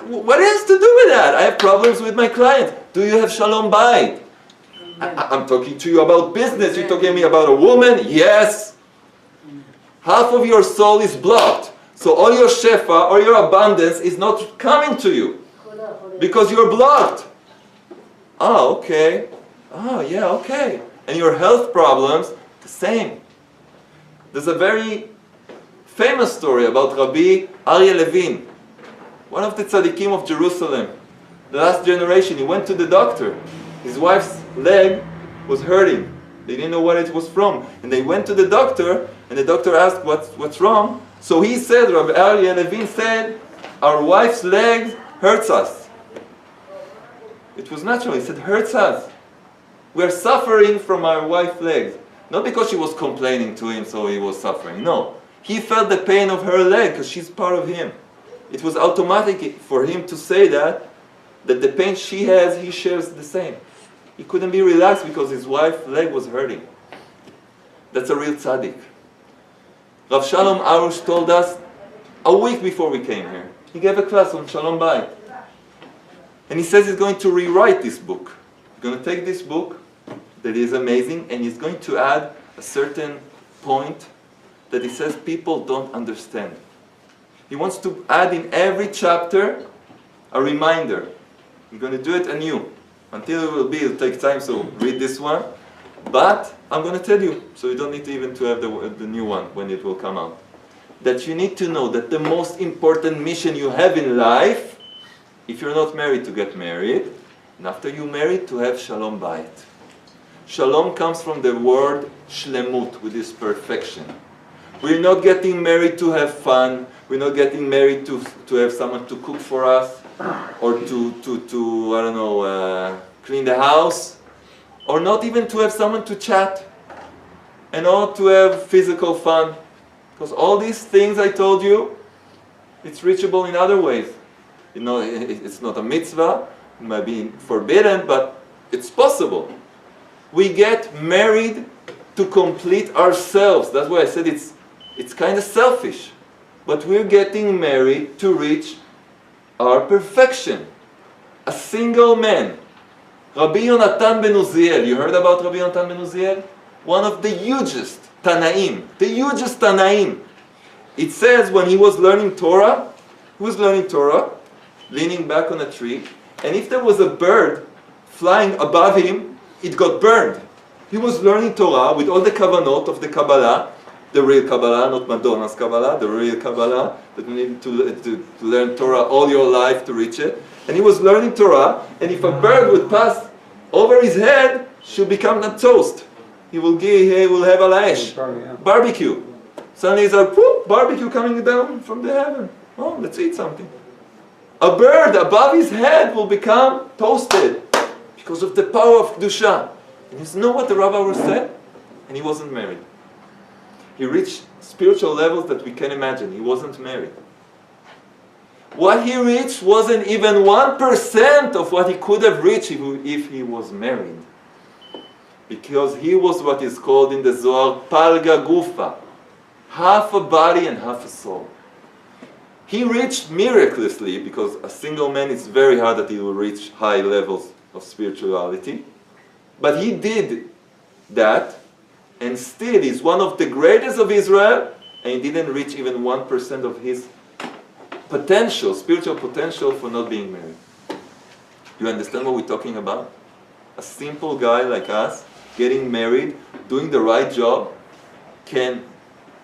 What has to do with that? I have problems with my clients. Do you have Shalom Bayit? I'm talking to you about business. You're talking to me about a woman? Yes. Half of your soul is blocked. So all your shefa or your abundance is not coming to you. Because you're blocked. Oh, okay. Oh, yeah, okay. And your health problems, the same. There's a very famous story about Rabbi Aryeh Levin, one of the tzaddikim of Jerusalem. The last generation, he went to the doctor. His wife's leg was hurting. They didn't know what it was from. And they went to the doctor, and the doctor asked, what's wrong? So he said, Rabbi Aryeh Levin said, our wife's legs hurts us. It was natural. He said, hurts us. We are suffering from our wife's legs. Not because she was complaining to him, so he was suffering. No. He felt the pain of her leg, because she's part of him. It was automatic for him to say that the pain she has, he shares the same. He couldn't be relaxed because his wife's leg was hurting. That's a real tzaddik. Rav Shalom Arush told us a week before we came here. He gave a class on Shalom Bayit. And he says he's going to rewrite this book. He's going to take this book that is amazing, and he's going to add a certain point that he says people don't understand. He wants to add in every chapter a reminder. He's going to do it anew. Until it'll take time, so read this one. But I'm going to tell you, so you don't need to even to have the new one when it will come out. That you need to know that the most important mission you have in life, if you're not married, to get married, and after you married, to have Shalom Bayit. Shalom comes from the word shlemut, which is perfection. We're not getting married to have fun. We're not getting married to have someone to cook for us, or to I don't know, clean the house, or not even to have someone to chat, and not to have physical fun. Because all these things I told you, it's reachable in other ways. You know, it's not a mitzvah, it might be forbidden, but it's possible. We get married to complete ourselves. That's why I said it's kind of selfish. But we're getting married to reach our perfection. A single man. Rabbi Yonatan ben Uziel. You heard about Rabbi Yonatan ben Uziel? One of the hugest Tanaim. The hugest Tanaim. It says when he was learning Torah, leaning back on a tree, and if there was a bird flying above him, it got burned. He was learning Torah with all the kavanot of the Kabbalah, the real Kabbalah, not Madonna's Kabbalah, the real Kabbalah, that you need to learn Torah all your life to reach it. And he was learning Torah, and if a bird would pass over his head, she'll become a toast. He will have a lash, barbecue. Suddenly he's like, whoop, barbecue coming down from the heaven. Oh, let's eat something. A bird above his head will become toasted because of the power of Kedusha. And you know what the rabbi was said? And he wasn't married. He reached spiritual levels that we can imagine. He wasn't married. What he reached wasn't even 1% of what he could have reached if he was married. Because he was what is called in the Zohar, Palga Gufa. Half a body and half a soul. He reached miraculously, because a single man, it's very hard that he will reach high levels of spirituality. But he did that, and still he's one of the greatest of Israel, and he didn't reach even 1% of his potential, spiritual potential, for not being married. You understand what we're talking about? A simple guy like us, getting married, doing the right job, can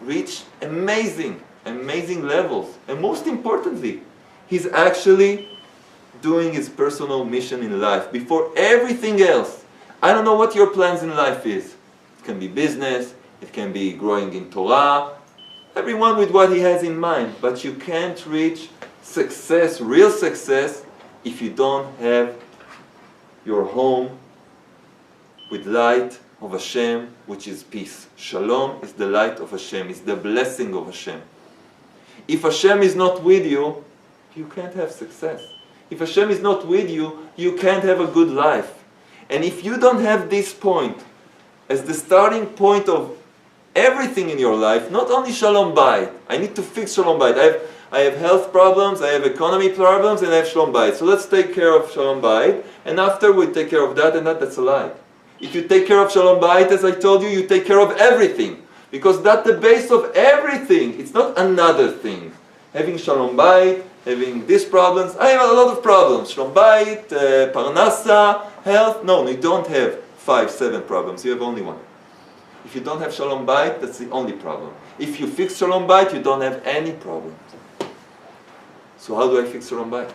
reach amazing levels. And most importantly, he's actually doing his personal mission in life before everything else. I don't know what your plans in life is. It can be business, it can be growing in Torah, everyone with what he has in mind. But you can't reach success, real success, if you don't have your home with light of Hashem, which is peace. Shalom is the light of Hashem, is the blessing of Hashem. If Hashem is not with you, you can't have success. If Hashem is not with you, you can't have a good life. And if you don't have this point as the starting point of everything in your life, not only Shalom Bayit, I need to fix Shalom Bayit. I have health problems, I have economy problems, and I have Shalom Bayit. So let's take care of Shalom Bayit, and after we take care of that and that's a lie. If you take care of Shalom Bayit, as I told you, you take care of everything. Because that's the base of everything. It's not another thing. Having Shalom Bayit, having these problems. I have a lot of problems. Shalom Bayit, Parnasa, health. No, you don't have 5, 7 problems. You have only one. If you don't have Shalom Bayit, that's the only problem. If you fix Shalom Bayit, you don't have any problems. So how do I fix Shalom Bayit?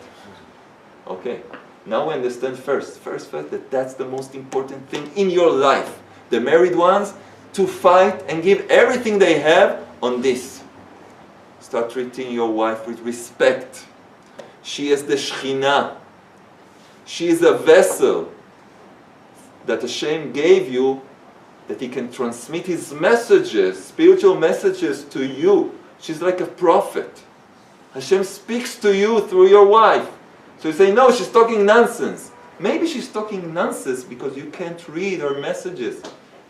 Okay. Now we understand first that that's the most important thing in your life. The married ones, to fight and give everything they have on this. Start treating your wife with respect. She is the Shekhinah. She is a vessel that Hashem gave you, that He can transmit His messages, spiritual messages to you. She's like a prophet. Hashem speaks to you through your wife. So you say, no, she's talking nonsense. Maybe she's talking nonsense because you can't read her messages.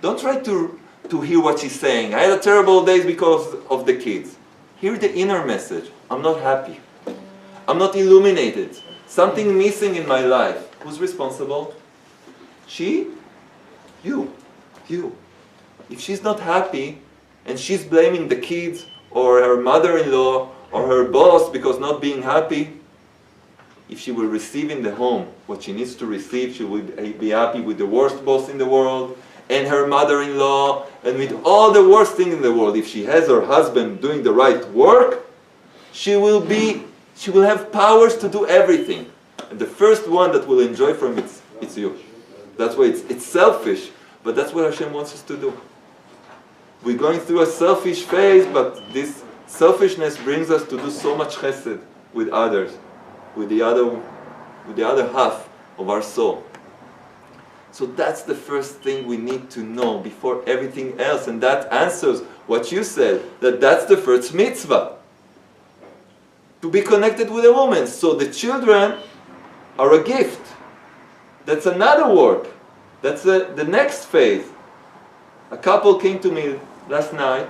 Don't try to hear what she's saying. I had a terrible day because of the kids. Hear the inner message. I'm not happy. I'm not illuminated. Something missing in my life. Who's responsible? She? You. You. If she's not happy, and she's blaming the kids, or her mother-in-law, or her boss because not being happy, if she will receive in the home what she needs to receive, she will be happy with the worst boss in the world, and her mother-in-law, and with all the worst things in the world. If she has her husband doing the right work, she will have powers to do everything. And the first one that will enjoy from it, it's you. That's why it's selfish, but that's what Hashem wants us to do. We're going through a selfish phase, but this selfishness brings us to do so much chesed with others, with the other half of our soul. So that's the first thing we need to know before everything else, and that answers what you said, that's the first mitzvah. To be connected with a woman. So the children are a gift. That's another work. That's the next phase. A couple came to me last night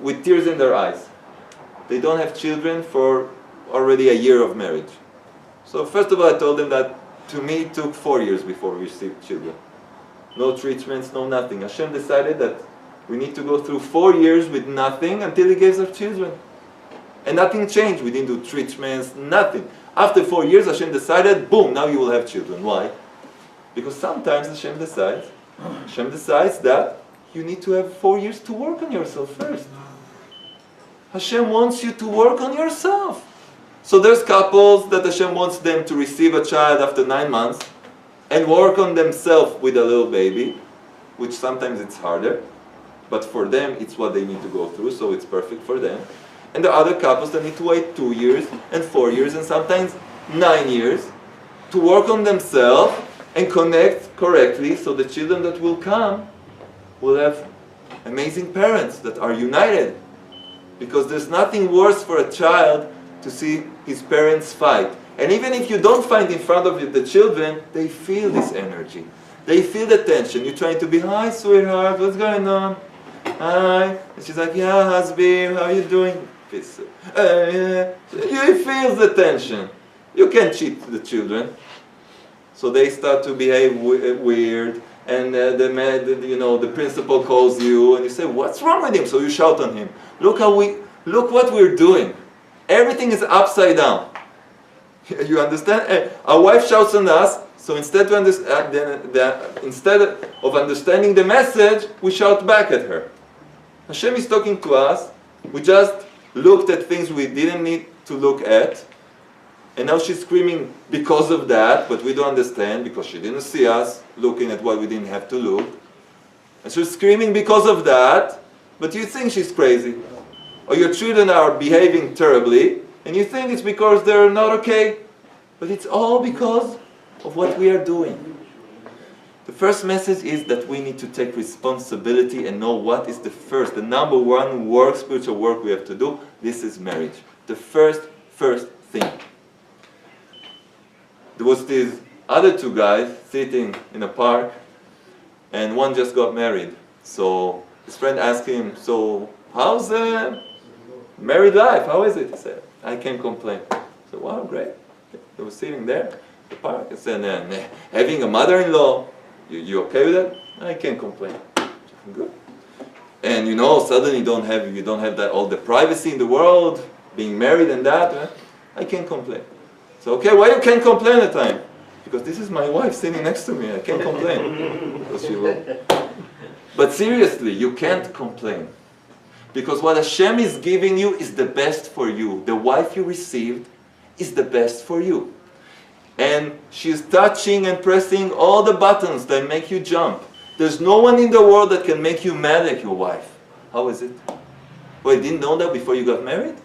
with tears in their eyes. They don't have children for already a year of marriage. So first of all, I told them that to me it took 4 years before we received children. No treatments, no nothing. Hashem decided that we need to go through 4 years with nothing until He gives us children. And nothing changed. We didn't do treatments, nothing. After 4 years, Hashem decided, boom, now you will have children. Why? Because sometimes Hashem decides that you need to have 4 years to work on yourself first. Hashem wants you to work on yourself. So there's couples that Hashem wants them to receive a child after 9 months and work on themselves with a little baby, which sometimes it's harder, but for them it's what they need to go through, so it's perfect for them. And there are other couples that need to wait 2 years and 4 years and sometimes 9 years to work on themselves and connect correctly so the children that will come will have amazing parents that are united. Because there's nothing worse for a child to see his parents fight. And even if you don't fight in front of the children, they feel this energy. They feel the tension. You're trying to be, hi sweetheart, what's going on? Hi. And she's like, yeah, husband, how are you doing? You feel the tension. You can't cheat the children. So they start to behave weird. And the principal calls you and you say, what's wrong with him? So you shout on him. Look what we're doing. Everything is upside down. You understand? Our wife shouts on us, so instead of understanding the message, we shout back at her. Hashem is talking to us. We just looked at things we didn't need to look at. And now she's screaming because of that, but we don't understand because she didn't see us looking at what we didn't have to look. And she's screaming because of that, but you think she's crazy. Or your children are behaving terribly, and you think it's because they're not okay. But it's all because of what we are doing. The first message is that we need to take responsibility and know what is the number one work, spiritual work we have to do. This is marriage. The first thing. There was these other two guys sitting in a park, and one just got married. So his friend asked him, so how's married life? How is it? He said, I can't complain. I said, wow, great. They were sitting there in the park. I said, having a mother-in-law, you okay with that? I can't complain. Good. And suddenly you don't have that all the privacy in the world, being married and that. I can't complain. So okay, why you can't complain at the time? Because this is my wife sitting next to me. I can't complain. Because she will. But seriously, you can't complain. Because what Hashem is giving you is the best for you. The wife you received is the best for you. And she's touching and pressing all the buttons that make you jump. There's no one in the world that can make you mad like your wife. How is it? Well, you didn't know that before you got married?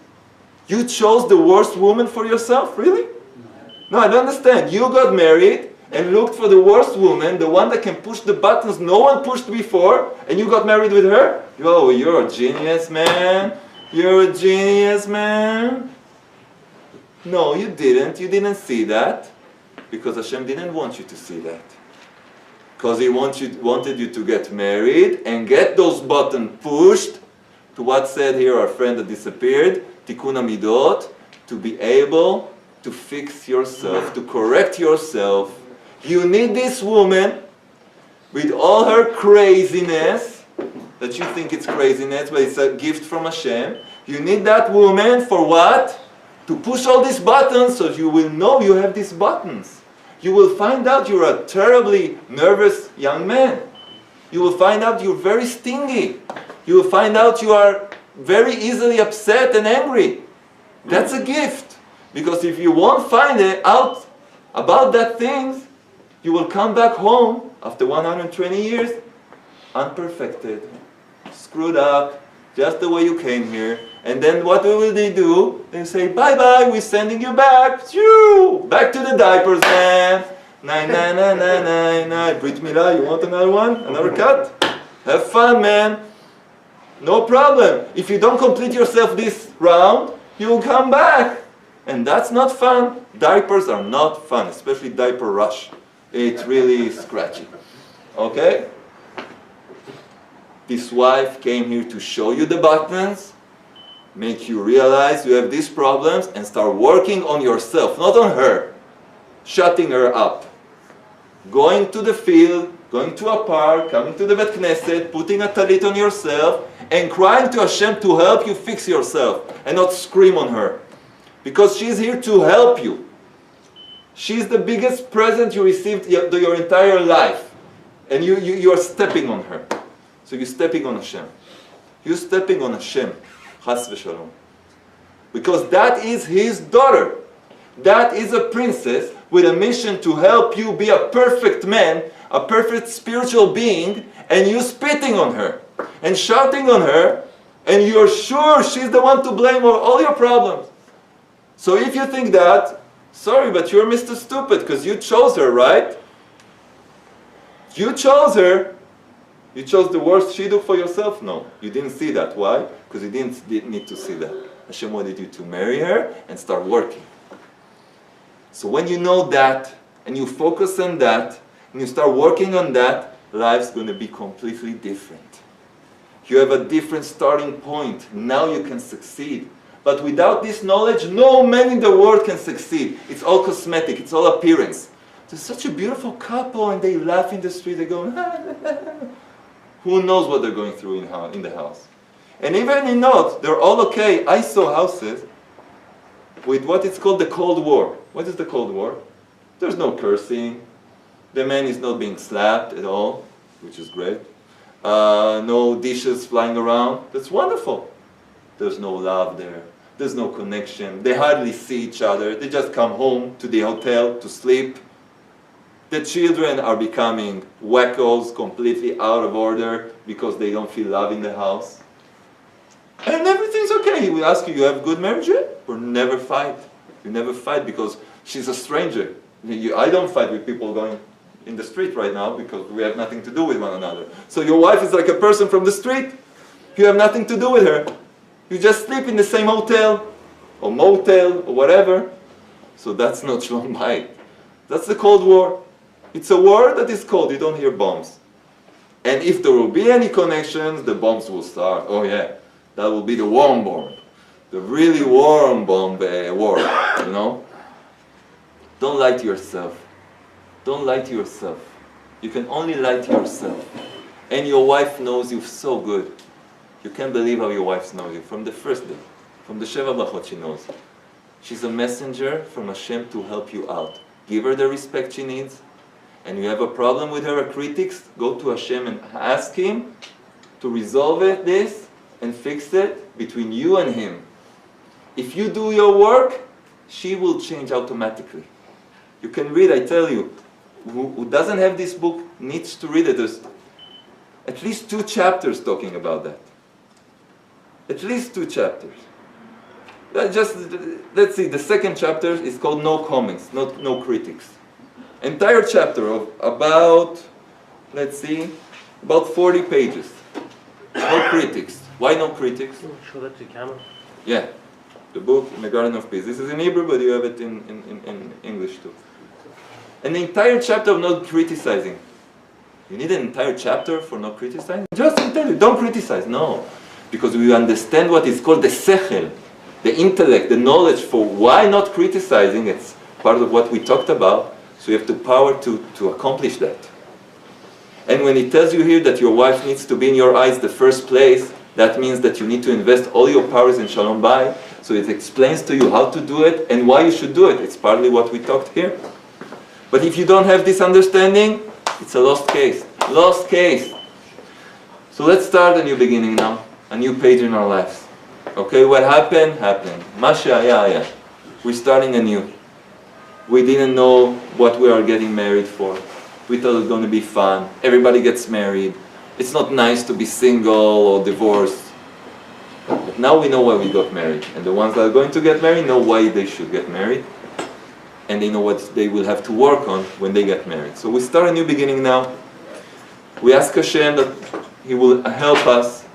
You chose the worst woman for yourself? Really? No, I don't understand. You got married and looked for the worst woman, the one that can push the buttons no one pushed before, and you got married with her? Oh, you're a genius, man. You're a genius, man. No, you didn't. You didn't see that. Because Hashem didn't want you to see that. Because He wanted you to get married and get those buttons pushed to what said here our friend that disappeared, Tikkun Amidot, to be able to fix yourself, to correct yourself. You need this woman with all her craziness, that you think it's craziness, but it's a gift from Hashem. You need that woman for what? To push all these buttons so you will know you have these buttons. You will find out you're a terribly nervous young man. You will find out you're very stingy. You will find out you are very easily upset and angry. That's a gift. Because if you won't find it out about that things, you will come back home after 120 years unperfected, screwed up, just the way you came here. And then what will they do? They say, bye-bye, we're sending you back. Phew! Back to the diapers, man. Nine, nine, nine, nine, nine, nine. Brit Milah, you want another one? Another cut? Have fun, man. No problem. If you don't complete yourself this round, you will come back. And that's not fun. Diapers are not fun, especially diaper rush. It's really scratchy. Okay? This wife came here to show you the buttons, make you realize you have these problems, and start working on yourself, not on her. Shutting her up. Going to the field, going to a park, coming to the Bet Knesset, putting a talit on yourself, and crying to Hashem to help you fix yourself, and not scream on her. Because she's here to help you. She's the biggest present you received your entire life. And you are stepping on her. So you're stepping on Hashem. You're stepping on Hashem. Chas v'shalom. Because that is His daughter. That is a princess with a mission to help you be a perfect man, a perfect spiritual being, and you spitting on her and shouting on her, and you're sure she's the one to blame for all your problems. So if you think that, sorry, but you're Mr. Stupid, because you chose her, right? You chose her. You chose the worst shidduch for yourself? No, you didn't see that. Why? Because you didn't need to see that. Hashem wanted you to marry her and start working. So when you know that, and you focus on that, and you start working on that, life's going to be completely different. You have a different starting point. Now you can succeed. But without this knowledge, no man in the world can succeed. It's all cosmetic. It's all appearance. There's such a beautiful couple, and they laugh in the street. They go, who knows what they're going through in the house? And even in not, they're all okay. I saw houses with what is called the Cold War. What is the Cold War? There's no cursing. The man is not being slapped at all, which is great. No dishes flying around. That's wonderful. There's no love there. There's no connection. They hardly see each other. They just come home to the hotel to sleep. The children are becoming wackos, completely out of order because they don't feel love in the house. And everything's okay. He will ask you, you have good marriage? Or never fight. You never fight because she's a stranger. I don't fight with people going in the street right now because we have nothing to do with one another. So your wife is like a person from the street. You have nothing to do with her. You just sleep in the same hotel or motel or whatever. So that's not Shalom Bayit. That's the Cold War. It's a war that is cold. You don't hear bombs. And if there will be any connections, the bombs will start. Oh yeah, that will be the warm bomb. The really warm bomb war, you know? Don't lie to yourself. Don't lie to yourself. You can only lie to yourself. And your wife knows you so good. You can't believe how your wife knows you from the first day. From the Sheva Brachot she knows. She's a messenger from Hashem to help you out. Give her the respect she needs. And you have a problem with her, a critics, go to Hashem and ask Him to resolve this and fix it between you and Him. If you do your work, she will change automatically. You can read, I tell you, who doesn't have this book needs to read it. There's at least 2 chapters talking about that. At least 2 chapters. Let's see, the second chapter is called No Comments, no critics. Entire chapter of about, let's see, about 40 pages. No critics. Why no critics? Show that to the camera. Yeah, the book in the Garden of Peace. This is in Hebrew, but you have it in English too. An entire chapter of not criticizing. You need an entire chapter for not criticizing? Just tell you, don't criticize. No, because we understand what is called the sechel. the intellect, the knowledge for why not criticizing. It's part of what we talked about. So you have the power to accomplish that. And when it tells you here that your wife needs to be in your eyes the first place, that means that you need to invest all your powers in Shalom Bayit. So it explains to you how to do it and why you should do it. It's partly what we talked here. But if you don't have this understanding, it's a lost case. Lost case. So let's start a new beginning now. A new page in our lives. Okay, what happened, happened. Masha, yeah. We're starting anew. We didn't know what we are getting married for. We thought it was going to be fun. Everybody gets married. It's not nice to be single or divorced. But now we know why we got married. And the ones that are going to get married know why they should get married. And they know what they will have to work on when they get married. So we start a new beginning now. We ask Hashem that He will help us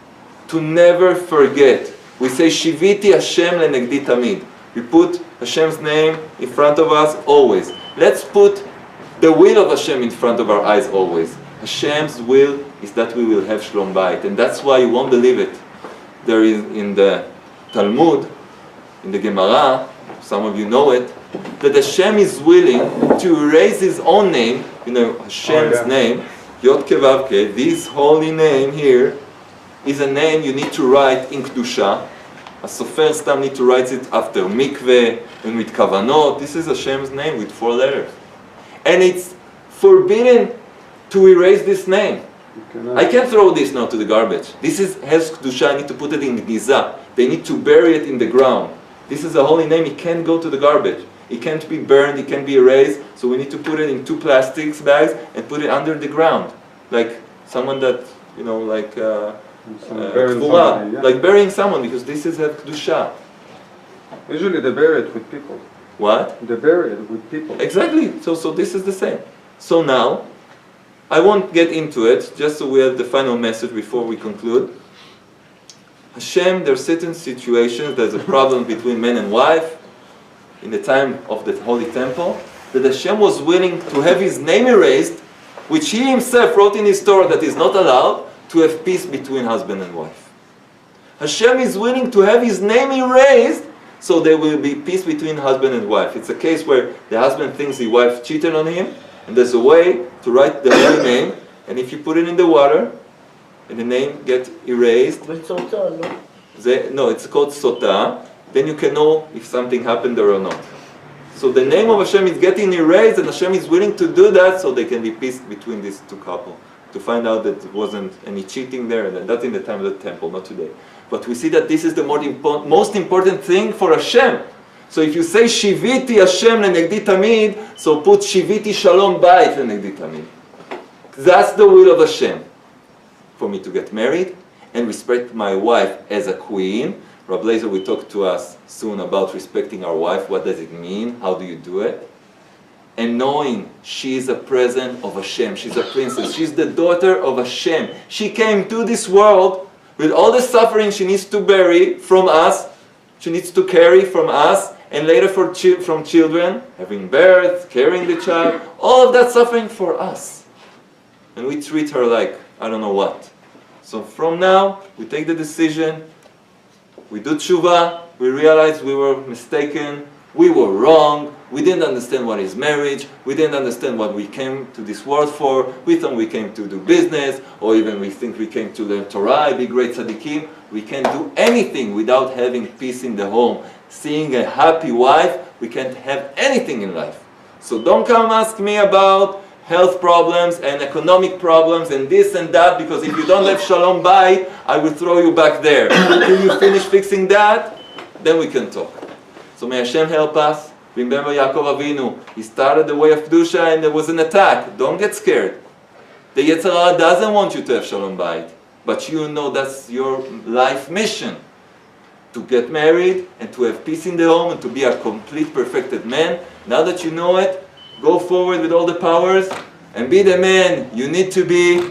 to never forget. We say, Shiviti Hashem lenegdi tamid. We put Hashem's name in front of us always. Let's put the will of Hashem in front of our eyes always. Hashem's will is that we will have Shalom Bayit. And that's why you won't believe it. There is in the Talmud, in the Gemara, some of you know it, that Hashem is willing to erase His own name, Hashem's name, Yod Kevavke, this holy name here, is a name you need to write in Kedusha. A sofer stam need to write it after mikveh and with kavanot. This is Hashem's name with 4 letters. And it's forbidden to erase this name. I can't throw this now to the garbage. This has Kedusha, I need to put it in Giza. They need to bury it in the ground. This is a holy name, it can't go to the garbage. It can't be burned, it can't be erased. So we need to put it in 2 plastic bags and put it under the ground. Like someone that, like burying someone, because this is a Kedusha. Usually they bury it with people. What? They bury it with people. Exactly. So this is the same. So now, I won't get into it, just so we have the final message before we conclude. Hashem, there are certain situations, there's a problem between man and wife, in the time of the Holy Temple, that Hashem was willing to have His name erased, which He Himself wrote in His Torah that is not allowed, to have peace between husband and wife. Hashem is willing to have His name erased, so there will be peace between husband and wife. It's a case where the husband thinks the wife cheated on him, and there's a way to write the holy name, and if you put it in the water, and the name gets erased, no, it's called sota, then you can know if something happened there or not. So the name of Hashem is getting erased, and Hashem is willing to do that so there can be peace between these 2 couples. To find out that there wasn't any cheating there, and that's in the time of the temple, not today. But we see that this is the most important thing for Hashem. So if you say Shiviti Hashem lenegdi tamid, so put Shiviti Shalom Bayit lenegdi tamid. That's the will of Hashem. For me to get married and respect my wife as a queen. Rabbi Lazer will talk to us soon about respecting our wife. What does it mean? How do you do it? And knowing she is a present of Hashem. She's a princess. She's the daughter of Hashem. She came to this world with all the suffering she needs to bury from us. She needs to carry from us. And later from children. Having birth, carrying the child. All of that suffering for us. And we treat her like, I don't know what. So from now, we take the decision. We do tshuva. We realize we were mistaken. We were wrong. We didn't understand what is marriage. We didn't understand what we came to this world for. We thought we came to do business, or even we think we came to learn Torah, be great tzaddikim. We can't do anything without having peace in the home. Seeing a happy wife, we can't have anything in life. So don't come ask me about health problems and economic problems and this and that, because if you don't have Shalom Bayit, I will throw you back there. Until you finish fixing that, then we can talk. So may Hashem help us. Remember Yaakov Avinu, he started the way of Kedusha and there was an attack. Don't get scared. The Yetzer Hara doesn't want you to have Shalom Bayit. But you know that's your life mission. To get married and to have peace in the home and to be a complete perfected man. Now that you know it, go forward with all the powers and be the man you need to be.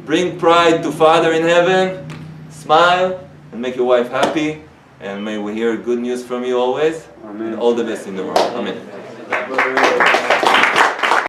Bring pride to Father in heaven. Smile and make your wife happy. And may we hear good news from you always. Amen. And all the best in the world. Amen.